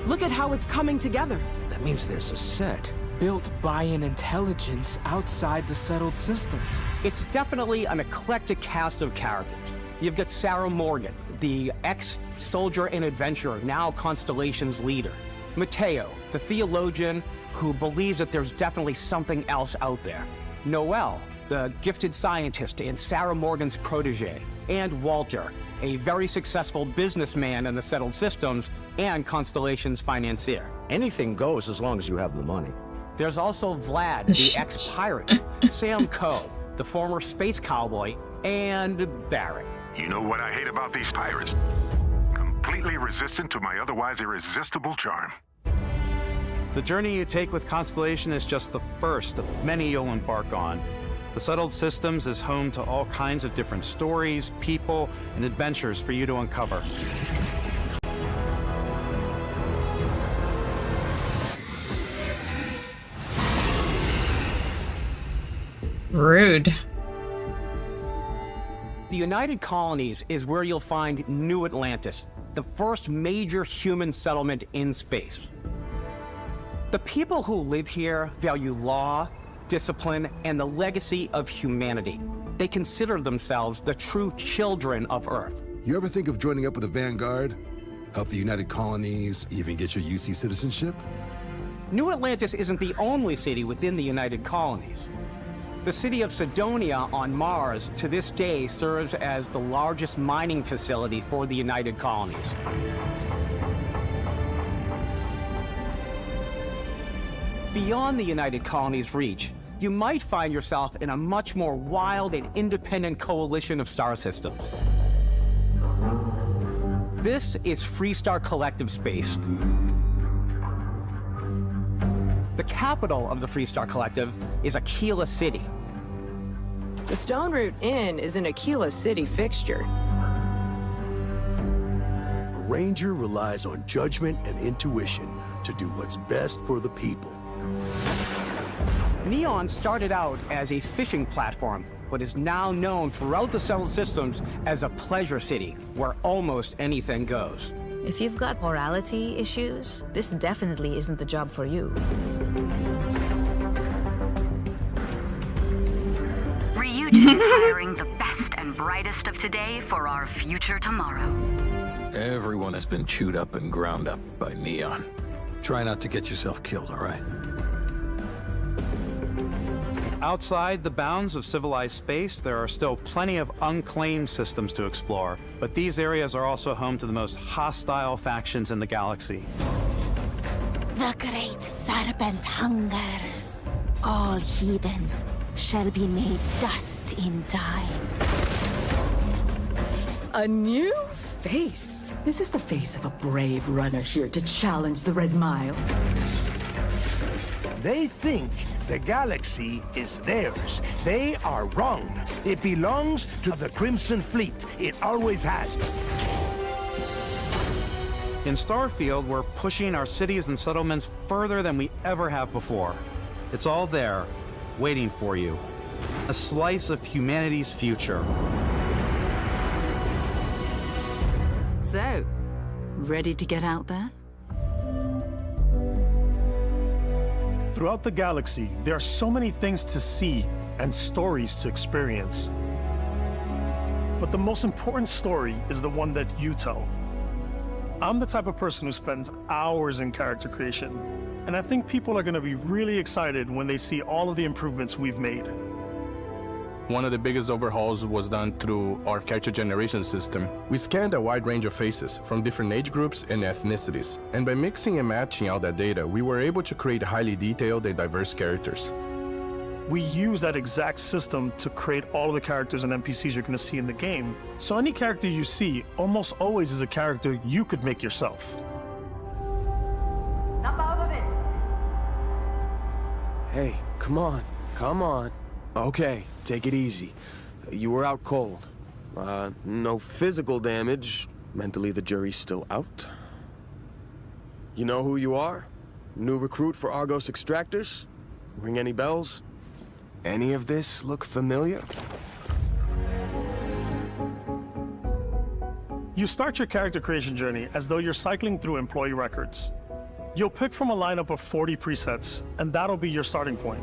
Look at how it's coming together. That means there's a set built by an intelligence outside the settled systems. It's definitely an eclectic cast of characters. You've got Sarah Morgan, the ex-soldier and adventurer, now Constellation's leader. Mateo, the theologian who believes that there's definitely something else out there. Noel, the gifted scientist and Sarah Morgan's protege. And Walter, a very successful businessman in the settled systems and Constellation's financier. Anything goes as long as you have the money. There's also Vlad, the ex-pirate, Sam Coe, the former space cowboy, and Barrett. You know what I hate about these pirates? Completely resistant to my otherwise irresistible charm. The journey you take with Constellation is just the first of many you'll embark on. The Settled Systems is home to all kinds of different stories, people, and adventures for you to uncover. Rude. The United Colonies is where you'll find New Atlantis, the first major human settlement in space. The people who live here value law, discipline, and the legacy of humanity. They consider themselves the true children of Earth. You ever think of joining up with the Vanguard? Help the United Colonies, even get your UC citizenship? New Atlantis isn't the only city within the United Colonies. The city of Sidonia on Mars to this day serves as the largest mining facility for the United Colonies. Beyond the United Colonies' reach, you might find yourself in a much more wild and independent coalition of star systems. This is Freestar Collective Space. The capital of the Freestar Collective is Aquila City. The Stone Root Inn is an Aquila City fixture. A ranger relies on judgment and intuition to do what's best for the people. Neon started out as a fishing platform, but is now known throughout the settled systems as a pleasure city, where almost anything goes. If you've got morality issues, this definitely isn't the job for you. Ryujin is hiring the best and brightest of today for our future tomorrow. Everyone has been chewed up and ground up by Neon. Try not to get yourself killed, all right? Outside the bounds of civilized space, there are still plenty of unclaimed systems to explore, but these areas are also home to the most hostile factions in the galaxy. The great serpent hungers. All heathens shall be made dust in time. A new face. This is the face of a brave runner here to challenge the Red Mile. They think the galaxy is theirs. They are wrong. It belongs to the Crimson Fleet. It always has. In Starfield, we're pushing our cities and settlements further than we ever have before. It's all there, waiting for you. A slice of humanity's future. So, ready to get out there? Throughout the galaxy, there are so many things to see and stories to experience. But the most important story is the one that you tell. I'm the type of person who spends hours in character creation, and I think people are going to be really excited when they see all of the improvements we've made. One of the biggest overhauls was done through our character generation system. We scanned a wide range of faces from different age groups and ethnicities. And by mixing and matching all that data, we were able to create highly detailed and diverse characters. We use that exact system to create all of the characters and NPCs you're going to see in the game. So any character you see almost always is a character you could make yourself. Hey, come on, come on. Okay, take it easy. You were out cold. No physical damage, Mentally, the jury's still out. You know who you are? New recruit for Argos Extractors? Ring any bells? Any of this look familiar? You start your character creation journey as though you're cycling through employee records. You'll pick from a lineup of 40 presets, and that'll be your starting point.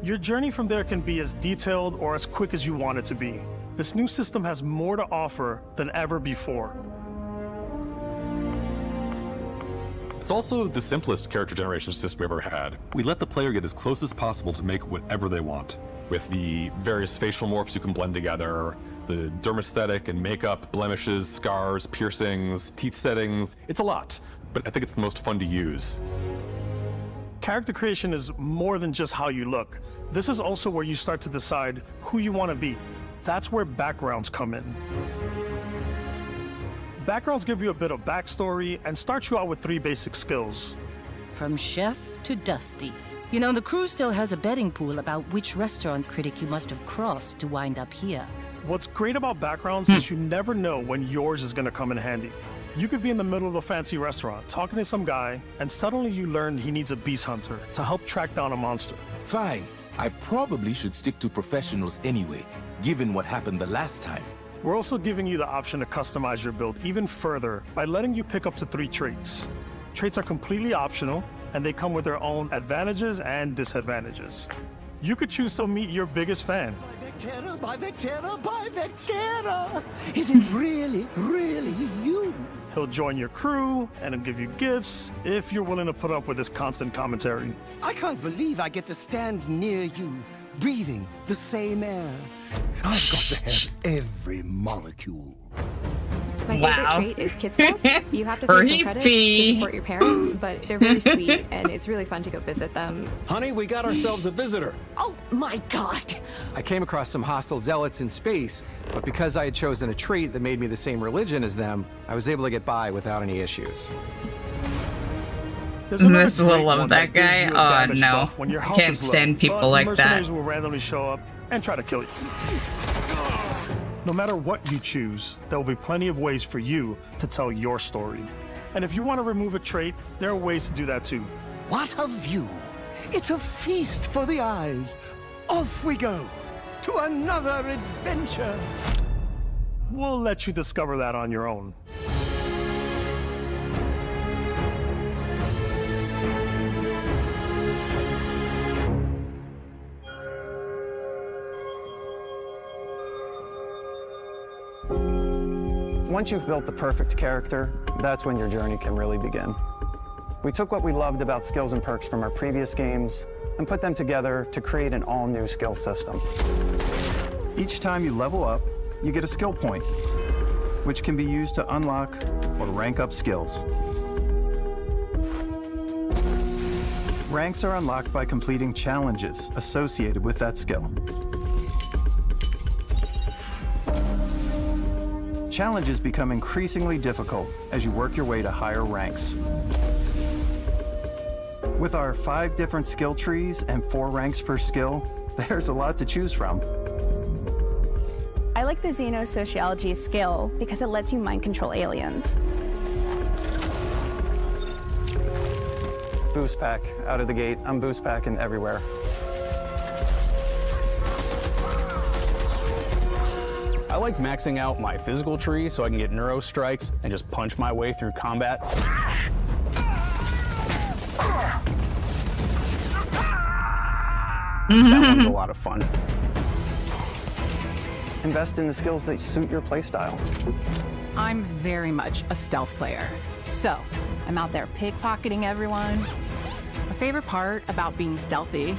Your journey from there can be as detailed or as quick as you want it to be. This new system has more to offer than ever before. It's also the simplest character generation system we ever had. We let the player get as close as possible to make whatever they want. With the various facial morphs you can blend together, the dermesthetic and makeup, blemishes, scars, piercings, teeth settings. It's a lot, but I think it's the most fun to use. Character creation is more than just how you look. This is also where you start to decide who you want to be. That's where backgrounds come in. Backgrounds give you a bit of backstory and start you out with 3 basic skills. From chef to Dusty. You know, the crew still has a betting pool about which restaurant critic you must have crossed to wind up here. What's great about backgrounds is you never know when yours is going to come in handy. You could be in the middle of a fancy restaurant talking to some guy, and suddenly you learn he needs a beast hunter to help track down a monster. Fine. I probably should stick to professionals anyway, given what happened the last time. We're also giving you the option to customize your build even further by letting you pick up to 3 traits. Traits are completely optional, and they come with their own advantages and disadvantages. You could choose to meet your biggest fan. Vectera, by Vectera, by Vectera! Is it really, really you? He'll join your crew, and he'll give you gifts if you're willing to put up with his constant commentary. I can't believe I get to stand near you, breathing the same air. I've got to have every molecule. My favorite trait is kid stuff. You have to pay some credits to support your parents, but they're very sweet, and it's really fun to go visit them. Honey, we got ourselves a visitor. Oh my god! I came across some hostile zealots in space, but because I had chosen a trait that made me the same religion as them, I was able to get by without any issues. Miss will love that guy. Oh no, I can't stand people like that. Mercenaries will randomly show up and try to kill you. No matter what you choose, there will be plenty of ways for you to tell your story. And if you want to remove a trait, there are ways to do that too. What a view! It's a feast for the eyes. Off we go to another adventure. We'll let you discover that on your own. Once you've built the perfect character, that's when your journey can really begin. We took what we loved about skills and perks from our previous games and put them together to create an all-new skill system. Each time you level up, you get a skill point, which can be used to unlock or rank up skills. Ranks are unlocked by completing challenges associated with that skill. Challenges become increasingly difficult as you work your way to higher ranks. With our 5 different skill trees and 4 ranks per skill, there's a lot to choose from. I like the Xenosociology skill because it lets you mind control aliens. Boost pack out of the gate. I'm boost packing everywhere. I like maxing out my physical tree so I can get neuro strikes and just punch my way through combat. That one's a lot of fun. Invest in the skills that suit your playstyle. I'm very much a stealth player. So, I'm out there pickpocketing everyone. My favorite part about being stealthy.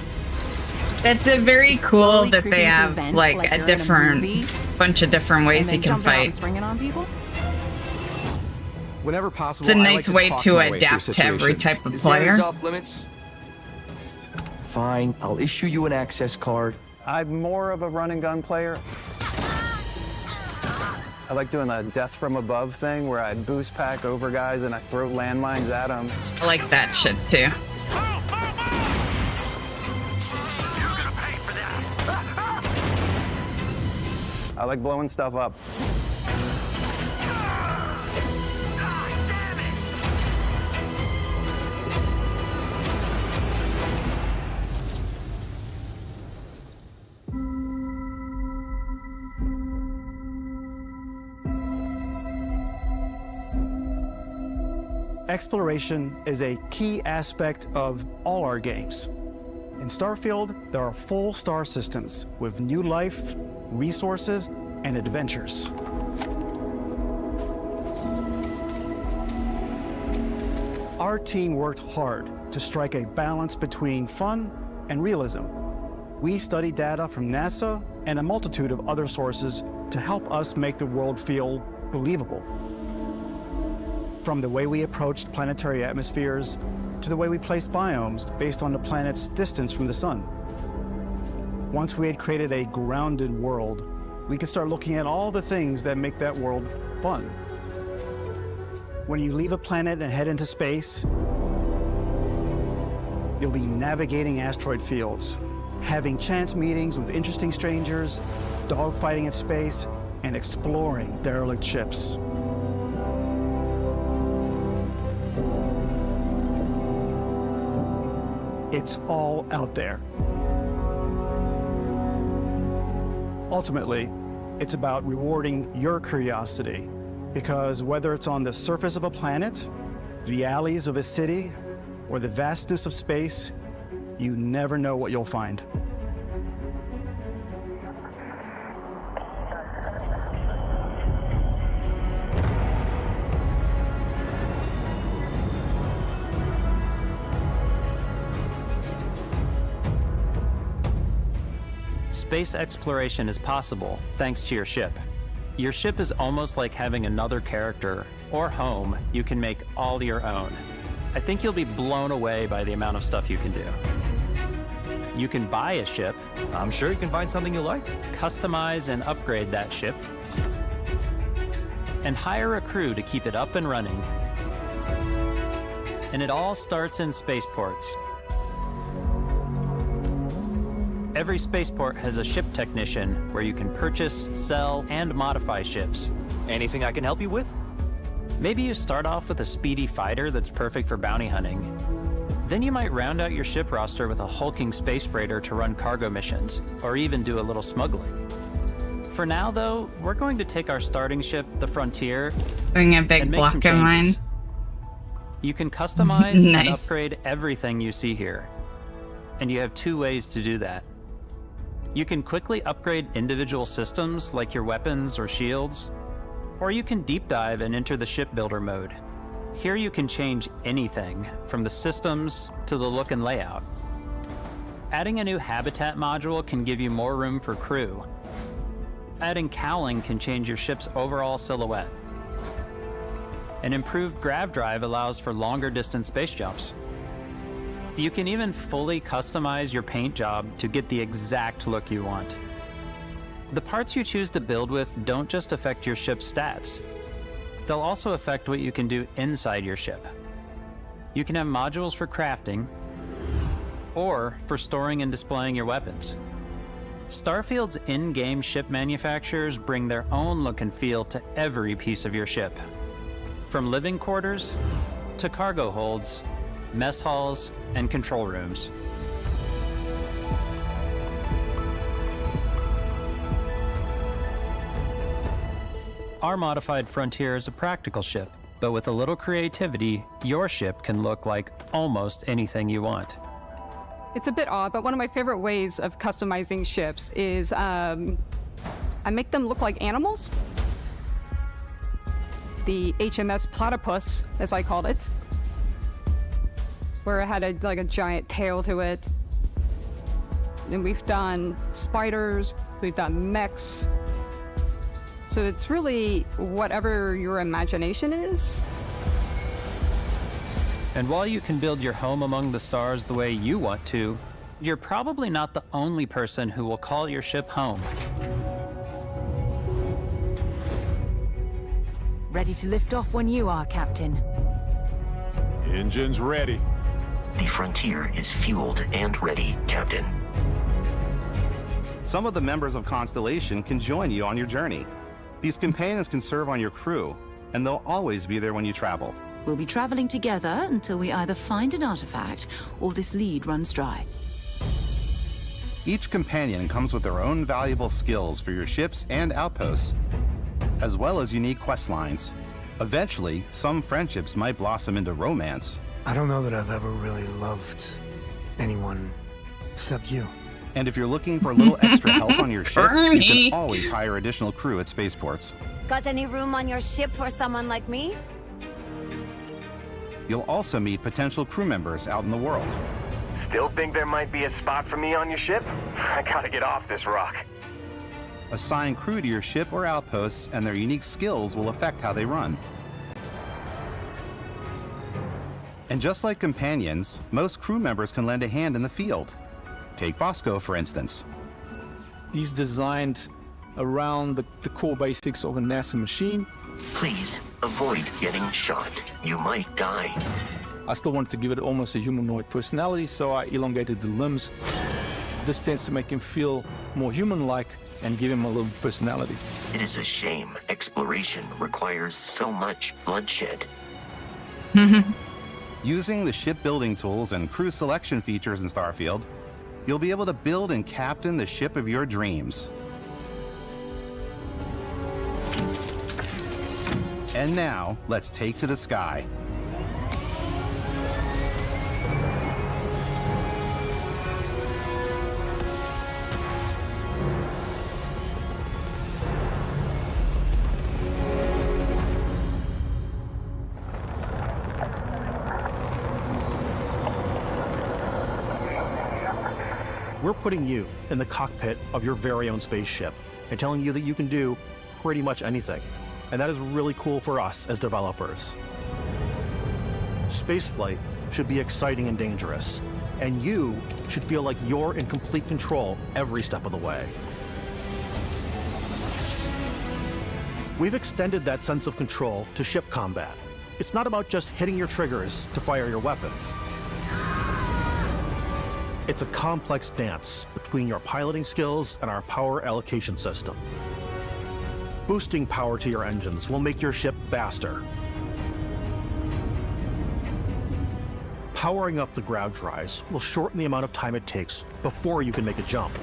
It's a very cool that they have like a different bunch of different ways you can fight. On people. Whenever possible, It's a nice way to adapt to every type of player. Off limits? Fine, I'll issue you an access card. I'm more of a run and gun player. I like doing the death from above thing where I boost pack over guys and I throw landmines at them. I like that shit too. I like blowing stuff up. Exploration is a key aspect of all our games. In Starfield, there are full star systems with new life, resources, and adventures. Our team worked hard to strike a balance between fun and realism. We studied data from NASA and a multitude of other sources to help us make the world feel believable. From the way we approached planetary atmospheres to the way we placed biomes based on the planet's distance from the sun. Once we had created a grounded world, we could start looking at all the things that make that world fun. When you leave a planet and head into space, you'll be navigating asteroid fields, having chance meetings with interesting strangers, dogfighting in space, and exploring derelict ships. It's all out there. Ultimately, it's about rewarding your curiosity, because whether it's on the surface of a planet, the alleys of a city, or the vastness of space, you never know what you'll find. Space exploration is possible thanks to your ship. Your ship is almost like having another character or home you can make all your own. I think you'll be blown away by the amount of stuff you can do. You can buy a ship. I'm sure you can find something you like. Customize and upgrade that ship. And hire a crew to keep it up and running. And it all starts in spaceports. Every spaceport has a ship technician where you can purchase, sell, and modify ships. Anything I can help you with? Maybe you start off with a speedy fighter that's perfect for bounty hunting. Then you might round out your ship roster with a hulking space freighter to run cargo missions, or even do a little smuggling. For now, though, we're going to take our starting ship, the Frontier, doing a big block of mine. You can customize Nice. and upgrade everything you see here. And you have two ways to do that. You can quickly upgrade individual systems like your weapons or shields, or you can deep dive and enter the shipbuilder mode. Here you can change anything, from the systems to the look and layout. Adding a new habitat module can give you more room for crew. Adding cowling can change your ship's overall silhouette. An improved grav drive allows for longer distance space jumps. You can even fully customize your paint job to get the exact look you want. The parts you choose to build with don't just affect your ship's stats. They'll also affect what you can do inside your ship. You can have modules for crafting, or for storing and displaying your weapons. Starfield's in-game ship manufacturers bring their own look and feel to every piece of your ship. From living quarters to cargo holds, mess halls, and control rooms. Our modified Frontier is a practical ship, but with a little creativity, your ship can look like almost anything you want. It's a bit odd, but one of my favorite ways of customizing ships is I make them look like animals. The HMS Platypus, as I called it, where it had a giant tail to it. And we've done spiders, we've done mechs. So it's really whatever your imagination is. And while you can build your home among the stars the way you want to, you're probably not the only person who will call your ship home. Ready to lift off when you are, Captain. Engines ready. The Frontier is fueled and ready, Captain. Some of the members of Constellation can join you on your journey. These companions can serve on your crew, and they'll always be there when you travel. We'll be traveling together until we either find an artifact or this lead runs dry. Each companion comes with their own valuable skills for your ships and outposts, as well as unique quest lines. Eventually, some friendships might blossom into romance. I don't know that I've ever really loved anyone except you. And if you're looking for a little extra help on your ship, you can always hire additional crew at spaceports. Got any room on your ship for someone like me? You'll also meet potential crew members out in the world. Still think there might be a spot for me on your ship? I gotta get off this rock. Assign crew to your ship or outposts, and their unique skills will affect how they run. And just like companions, most crew members can lend a hand in the field. Take Bosco, for instance. He's designed around the core basics of a NASA machine. Please, avoid getting shot. You might die. I still wanted to give it almost a humanoid personality, so I elongated the limbs. This tends to make him feel more human-like and give him a little personality. It is a shame exploration requires so much bloodshed. Using the shipbuilding tools and crew selection features in Starfield, you'll be able to build and captain the ship of your dreams. And now, let's take to the sky. We're putting you in the cockpit of your very own spaceship and telling you that you can do pretty much anything. And that is really cool for us as developers. Spaceflight should be exciting and dangerous, and you should feel like you're in complete control every step of the way. We've extended that sense of control to ship combat. It's not about just hitting your triggers to fire your weapons. It's a complex dance between your piloting skills and our power allocation system. Boosting power to your engines will make your ship faster. Powering up the ground drives will shorten the amount of time it takes before you can make a jump.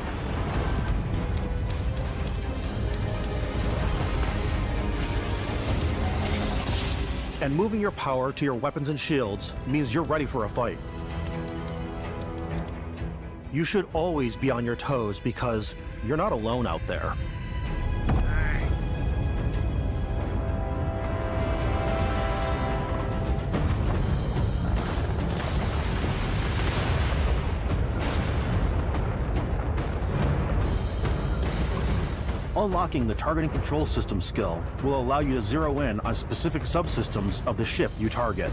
And moving your power to your weapons and shields means you're ready for a fight. You should always be on your toes because you're not alone out there. Unlocking the targeting control system skill will allow you to zero in on specific subsystems of the ship you target.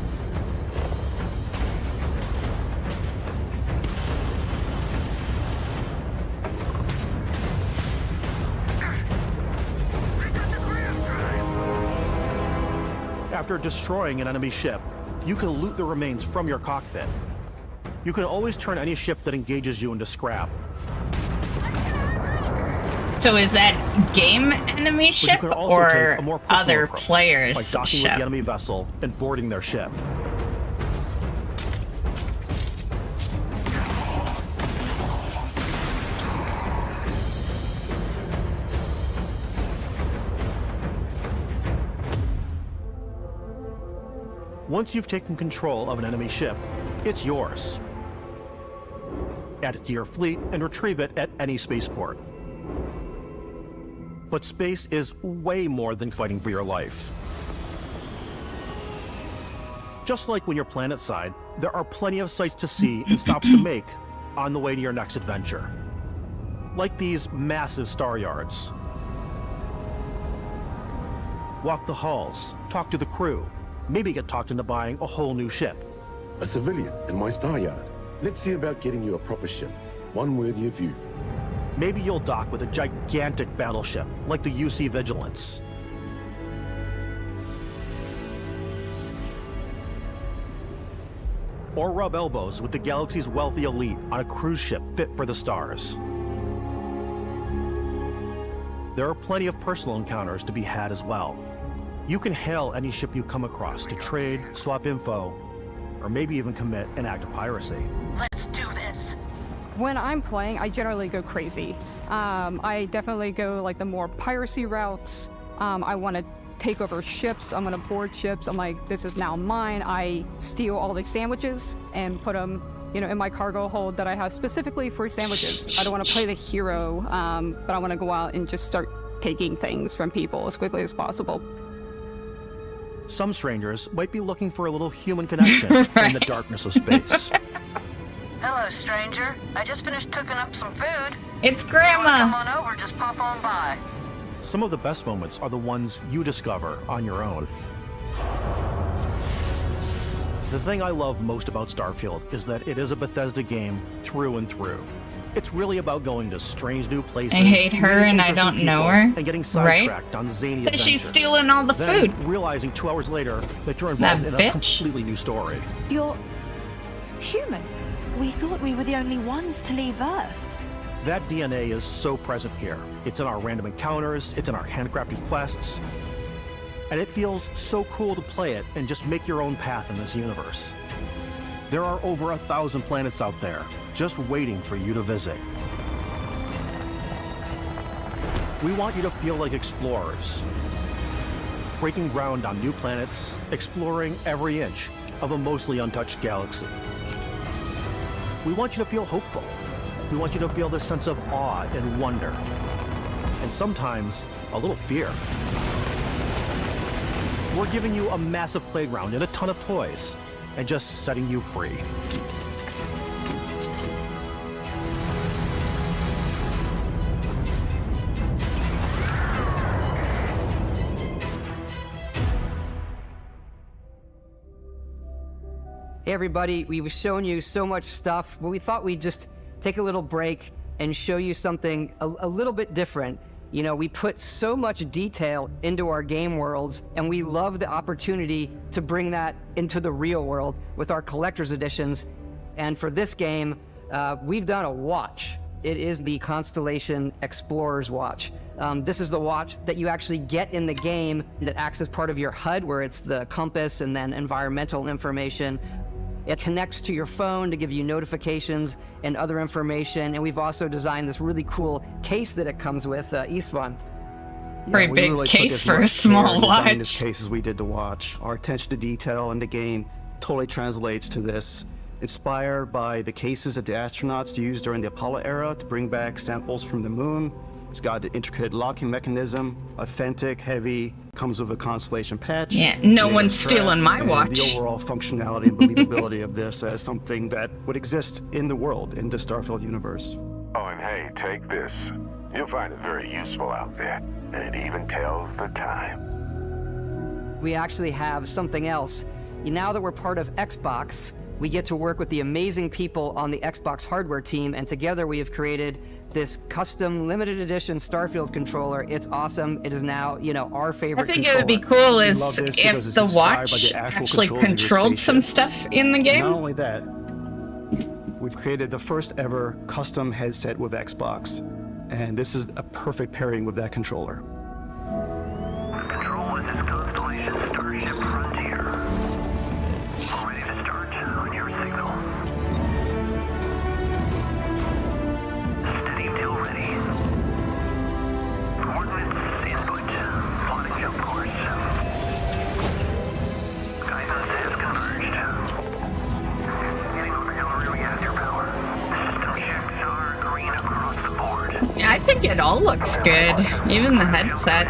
After destroying an enemy ship, you can loot the remains from your cockpit. You can always turn any ship that engages you into scrap. So is that game enemy ship or other players' by docking ship? with the enemy vessel and boarding their ship. Once you've taken control of an enemy ship, it's yours. Add it to your fleet and retrieve it at any spaceport. But space is way more than fighting for your life. Just like when you're planetside, there are plenty of sights to see and stops to make on the way to your next adventure. Like these massive star yards. Walk the halls, talk to the crew, maybe get talked into buying a whole new ship. A civilian in my star yard. Let's see about getting you a proper ship, one worthy of you. Maybe you'll dock with a gigantic battleship, like the UC Vigilance. Or rub elbows with the galaxy's wealthy elite on a cruise ship fit for the stars. there are plenty of personal encounters to be had as well. You can hail any ship you come across to trade, swap info, or maybe even commit an act of piracy. Let's do this. When I'm playing, I generally go crazy. I definitely go like the more piracy routes. I want to take over ships. I'm going to board ships. I'm like, this is now mine. I steal all the sandwiches and put them, you know, in my cargo hold that I have specifically for sandwiches. I don't want to play the hero, but I want to go out and just start taking things from people as quickly as possible. Some strangers might be looking for a little human connection in the darkness of space. Hello, stranger. I just finished cooking up some food. It's Grandma. Come on over, just pop on by. Some of the best moments are the ones you discover on your own. The thing I love most about Starfield is that it is a Bethesda game through and through. It's really about going to strange new places. I hate her and I don't know her. And getting sidetracked on zany adventures. She's stealing all the then food. Realizing 2 hours later that you're involved in a completely new story. You're human. We thought we were the only ones to leave Earth. That DNA is so present here. It's in our random encounters, it's in our handcrafted quests, and it feels so cool to play it and just make your own path in this universe. There are over 1,000 planets out there, just waiting for you to visit. We want you to feel like explorers, breaking ground on new planets, exploring every inch of a mostly untouched galaxy. We want you to feel hopeful. We want you to feel this sense of awe and wonder, and sometimes a little fear. We're giving you a massive playground and a ton of toys, and just setting you free. Hey everybody, we've shown you so much stuff, but we thought we'd just take a little break and show you something a little bit different. You know, we put so much detail into our game worlds, and we love the opportunity to bring that into the real world with our collector's editions. And for this game, we've done a watch. It is the Constellation Explorer's Watch. This is the watch that you actually get in the game that acts as part of your HUD, where it's the compass and then environmental information. It connects to your phone to give you notifications and other information. And we've also designed this really cool case that it comes with, Istvan. Very big case for a small watch. This case as we did the watch. Our attention to detail in the game totally translates to this. Inspired by the cases that the astronauts used during the Apollo era to bring back samples from the moon. It's got an intricate locking mechanism, authentic, heavy, comes with a Constellation patch. Yeah, no one's stealing my watch. The overall functionality and believability of this as something that would exist in the world, in the Starfield universe. Oh, and hey, take this. You'll find it very useful out there, and it even tells the time. We actually have something else. Now that we're part of Xbox, we get to work with the amazing people on the Xbox hardware team, and together we have created this custom limited edition Starfield controller. It's awesome. It is now, you know, our favorite I think controller. it would be cool is if the watch actually controlled some stuff in the game. Not only that, we've created the first ever custom headset with Xbox, and this is a perfect pairing with that controller. Control, this is Constellation Starship Frontier. All ready to start on your signal. Steady till ready. Coordinates input. Plotting jump course. Guidance is converged. Getting auxiliary reactor power. System checks are green across the board. Yeah, I think it all looks good, even the headset.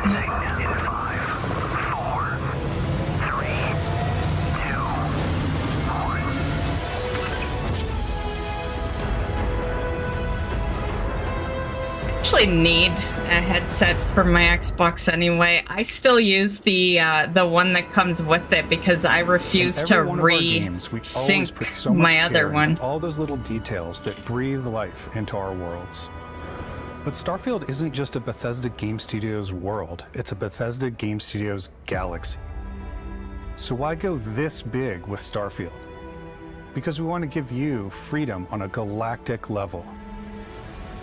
Actually need a headset for my Xbox anyway. I still use the one that comes with it because I refuse to re-sync my other one. All those little details that breathe life into our worlds. But Starfield isn't just a Bethesda Game Studios world, it's a Bethesda Game Studios galaxy. So why go this big with Starfield? Because we want to give you freedom on a galactic level.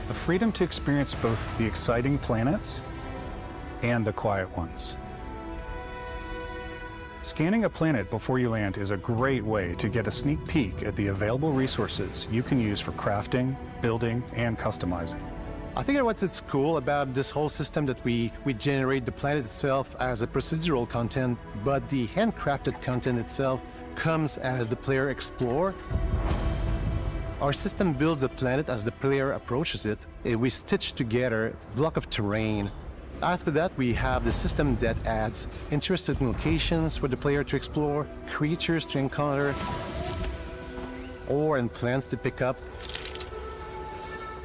The freedom to experience both the exciting planets and the quiet ones. Scanning a planet before you land is a great way to get a sneak peek at the available resources you can use for crafting, building, and customizing. I think what's cool about this whole system that we generate the planet itself as a procedural content, but the handcrafted content itself comes as the player explore. Our system builds a planet as the player approaches it. We stitch together a block of terrain. After that, we have the system that adds interesting locations for the player to explore, creatures to encounter, ore and plants to pick up.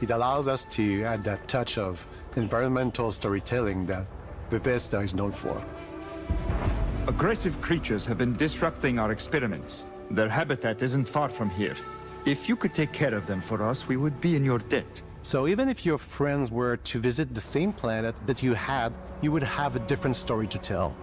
It allows us to add that touch of environmental storytelling that Bethesda is known for. Aggressive creatures have been disrupting our experiments. Their habitat isn't far from here. If you could take care of them for us, we would be in your debt. So even if your friends were to visit the same planet that you had, you would have a different story to tell.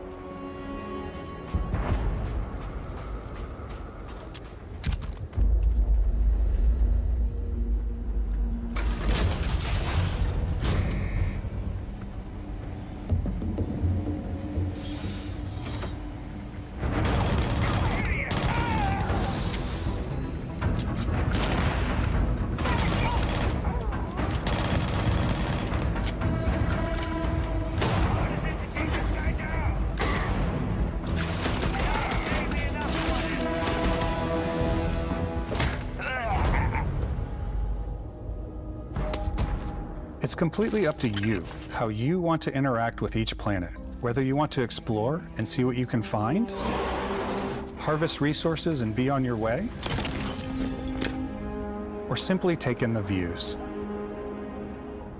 It's completely up to you how you want to interact with each planet, whether you want to explore and see what you can find, harvest resources and be on your way, or simply take in the views.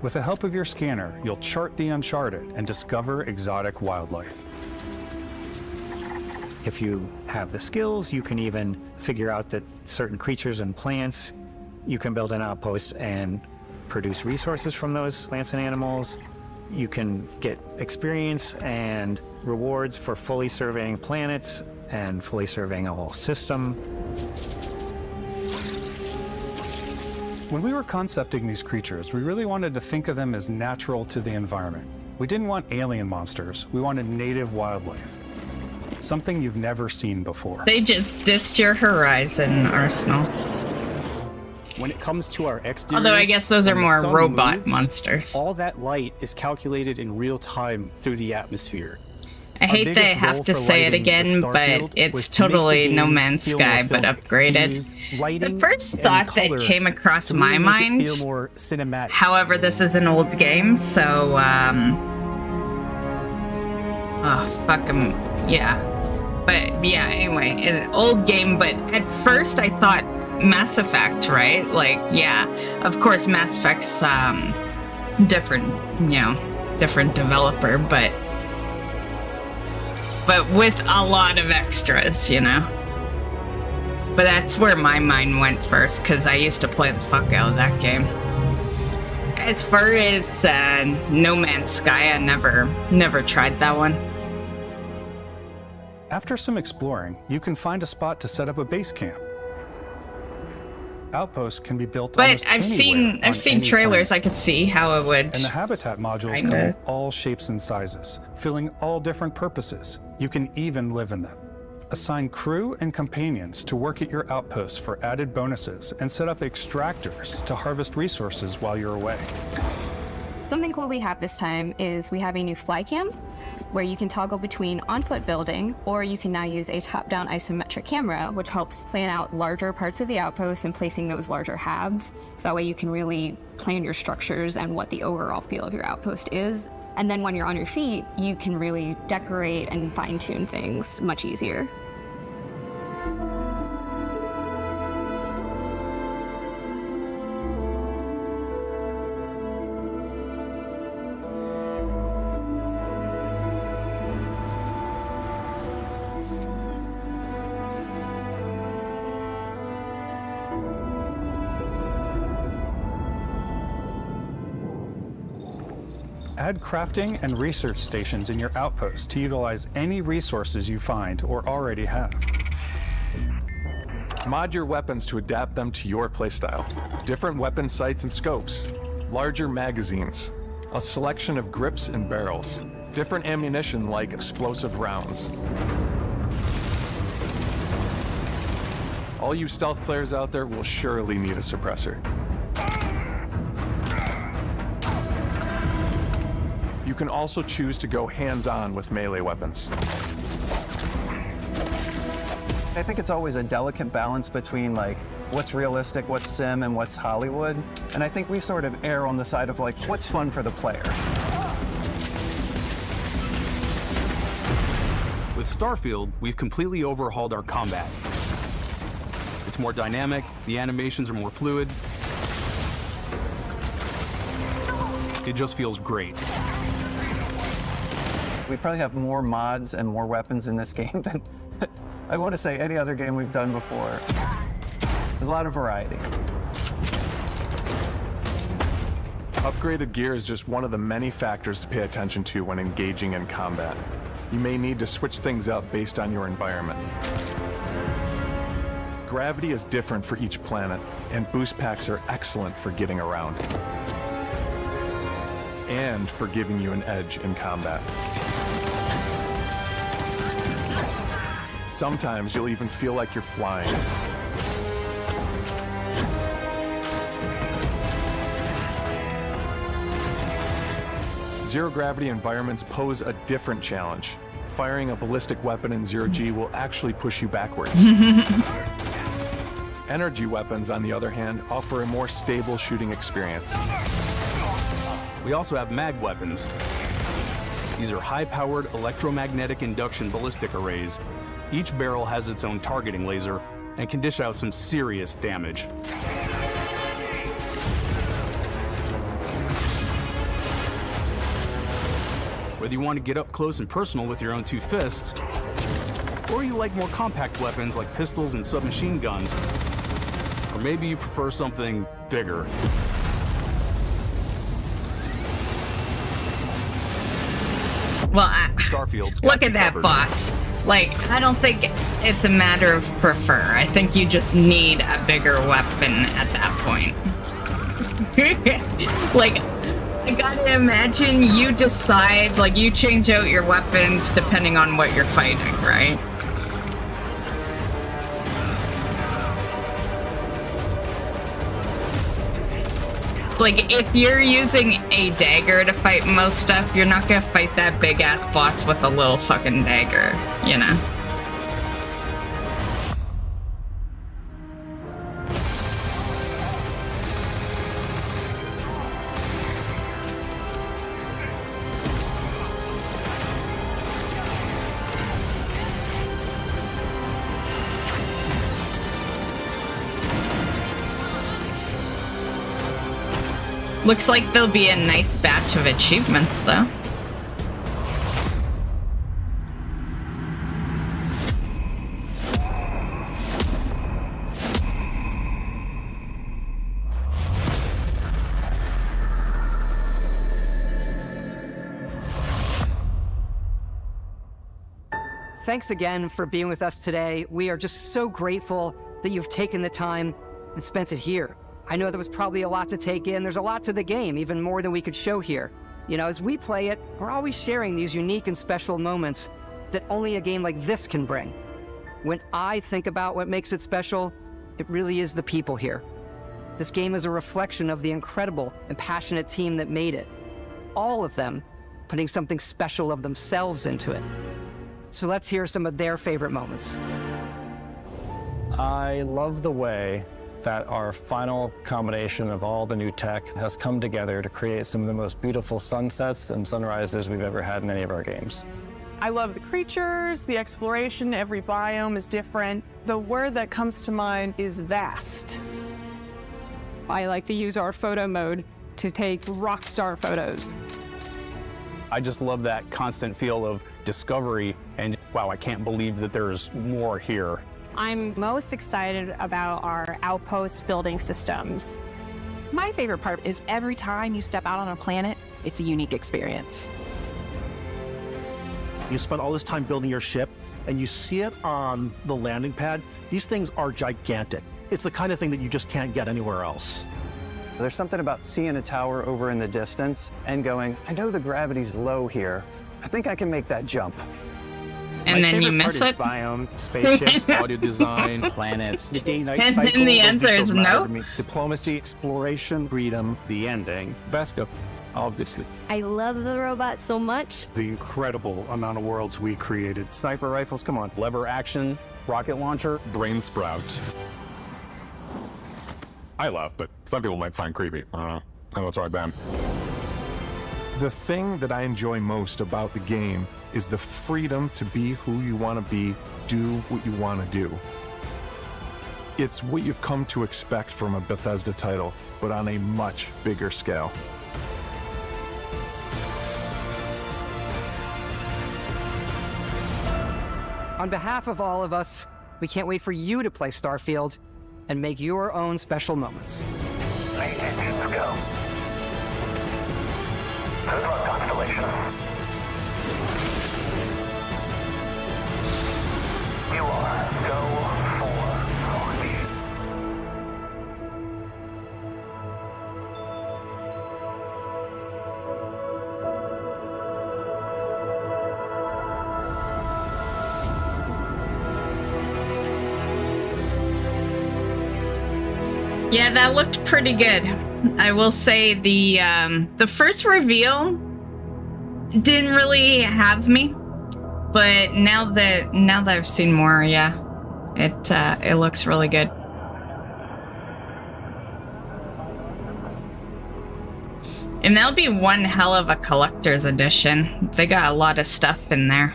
With the help of your scanner, you'll chart the uncharted and discover exotic wildlife. If you have the skills, you can even figure out that certain creatures and plants, you can build an outpost and produce resources from those plants and animals. You can get experience and rewards for fully surveying planets and fully surveying a whole system. When we were concepting these creatures, we really wanted to think of them as natural to the environment. We didn't want alien monsters, we wanted native wildlife. Something you've never seen before. They just dissed your Horizon, Arsenal. When it comes to our exteriors, although I guess those are when the more sun robot moves, monsters. All that light is calculated in real time through the atmosphere. I hate they have to say it again, but it's totally No Man's Sky, but upgraded. The first thought that came across my mind, however, this is an old game, so, oh, fuck 'em, yeah. But, yeah, anyway, an old game, but at first I thought Mass Effect, right? Like, yeah, of course Mass Effect's, different, you know, different developer, but with a lot of extras, you know? But that's where my mind went first, because I used to play the fuck out of that game. As far as No Man's Sky, I never tried that one. After some exploring, you can find a spot to set up a base camp. Outposts can be built but I've seen trailers. I could see how it would. And the habitat modules come in all shapes and sizes, filling all different purposes. You can even live in them. Assign crew and companions to work at your outposts for added bonuses and set up extractors to harvest resources while you're away. Something cool we have this time is we have a new fly cam where you can toggle between on-foot building, or you can now use a top-down isometric camera, which helps plan out larger parts of the outpost and placing those larger halves. So that way you can really plan your structures and what the overall feel of your outpost is. And then when you're on your feet, you can really decorate and fine-tune things much easier. Add crafting and research stations in your outpost to utilize any resources you find or already have. Mod your weapons to adapt them to your playstyle. Different weapon sights and scopes, larger magazines, a selection of grips and barrels, different ammunition like explosive rounds. All you stealth players out there will surely need a suppressor. You can also choose to go hands-on with melee weapons. I think it's always a delicate balance between like what's realistic, what's sim, and what's Hollywood. And I think we sort of err on the side of like what's fun for the player. With Starfield, we've completely overhauled our combat. It's more dynamic, the animations are more fluid. It just feels great. We probably have more mods and more weapons in this game than I want to say any other game we've done before. There's a lot of variety. Upgraded gear is just one of the many factors to pay attention to when engaging in combat. You may need to switch things up based on your environment. Gravity is different for each planet, and boost packs are excellent for getting around. And for giving you an edge in combat. Sometimes you'll even feel like you're flying. Zero-gravity environments pose a different challenge. Firing a ballistic weapon in zero-G will actually push you backwards. Energy weapons, on the other hand, offer a more stable shooting experience. We also have mag weapons. These are high-powered electromagnetic induction ballistic arrays. Each barrel has its own targeting laser and can dish out some serious damage. Whether you want to get up close and personal with your own two fists, or you like more compact weapons like pistols and submachine guns, or maybe you prefer something bigger. Well, Starfield's look at that, boss. Like, I don't think it's a matter of prefer. I think you just need a bigger weapon at that point. Like, I gotta imagine you decide, like, you change out your weapons depending on what you're fighting, right? Like, if you're using a dagger to fight most stuff, you're not gonna fight that big-ass boss with a little fucking dagger, you know? Looks like there'll be a nice batch of achievements, though. Thanks again for being with us today. We are just so grateful that you've taken the time and spent it here. I know there was probably a lot to take in. There's a lot to the game, even more than we could show here. You know, as we play it, we're always sharing these unique and special moments that only a game like this can bring. When I think about what makes it special, it really is the people here. This game is a reflection of the incredible and passionate team that made it. All of them putting something special of themselves into it. So let's hear some of their favorite moments. I love the way that our final combination of all the new tech has come together to create some of the most beautiful sunsets and sunrises we've ever had in any of our games. I love the creatures, the exploration, every biome is different. The word that comes to mind is vast. I like to use our photo mode to take rock star photos. I just love that constant feel of discovery and, wow, I can't believe that there's more here. I'm most excited about our outpost building systems. My favorite part is every time you step out on a planet, it's a unique experience. You spend all this time building your ship, and you see it on the landing pad. These things are gigantic. It's the kind of thing that you just can't get anywhere else. There's something about seeing a tower over in the distance and going, I know the gravity's low here, I think I can make that jump. And then you miss it? Biomes, spaceships, Audio design, planets, the day-night And cycle. then the those answer details is matter no? to me. Diplomacy, exploration, freedom, the ending. Beskap, obviously. I love the robot so much. The incredible amount of worlds we created. Sniper rifles, come on. Lever action, rocket launcher. Brain sprout. I laugh, but some people might find creepy. I don't know. I know it's right, Ben. The thing that I enjoy most about the game is the freedom to be who you want to be, do what you want to do. It's what you've come to expect from a Bethesda title, but on a much bigger scale. On behalf of all of us, we can't wait for you to play Starfield and make your own special moments. Eight engines go. Good luck, Constellation. You are go for launch. Yeah, that looked pretty good. I will say the first reveal didn't really have me, but now that I've seen more, yeah, it looks really good. And that'll be one hell of a collector's edition. They got a lot of stuff in there.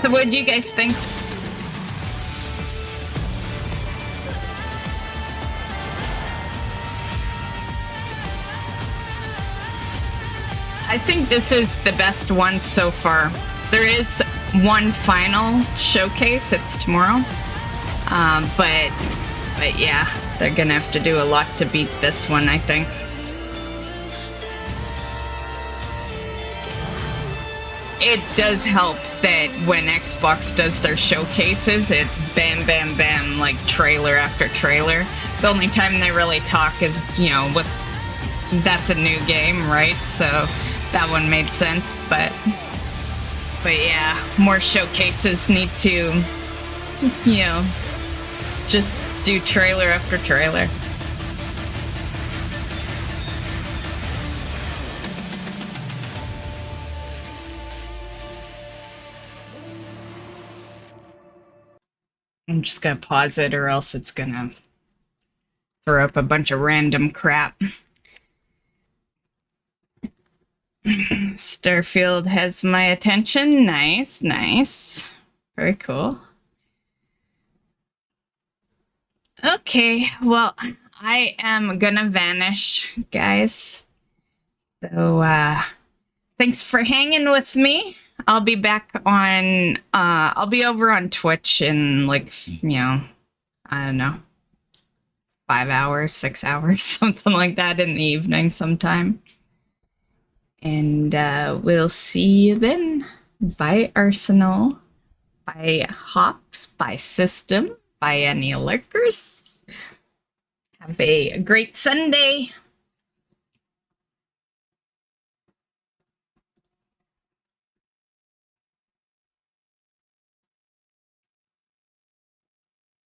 So what do you guys think? I think this is the best one so far. There is one final showcase. It's tomorrow. But yeah, they're gonna have to do a lot to beat this one, I think. It does help that when Xbox does their showcases, it's bam, bam, bam, like trailer after trailer. The only time they really talk is, you know, that's a new game, right? So that one made sense, but yeah, more showcases need to, you know, just do trailer after trailer. I'm just gonna pause it or else it's gonna throw up a bunch of random crap. Starfield has my attention. Nice, nice. Very cool. Okay, well, I am gonna vanish, guys. So, thanks for hanging with me. I'll be back on, I'll be over on Twitch in, like, you know, I don't know, 5 hours, 6 hours, something like that in the evening sometime. And we'll see you then. Bye, Arsenal. Bye, Hops. Bye, System. Bye, any lurkers. Have a great Sunday.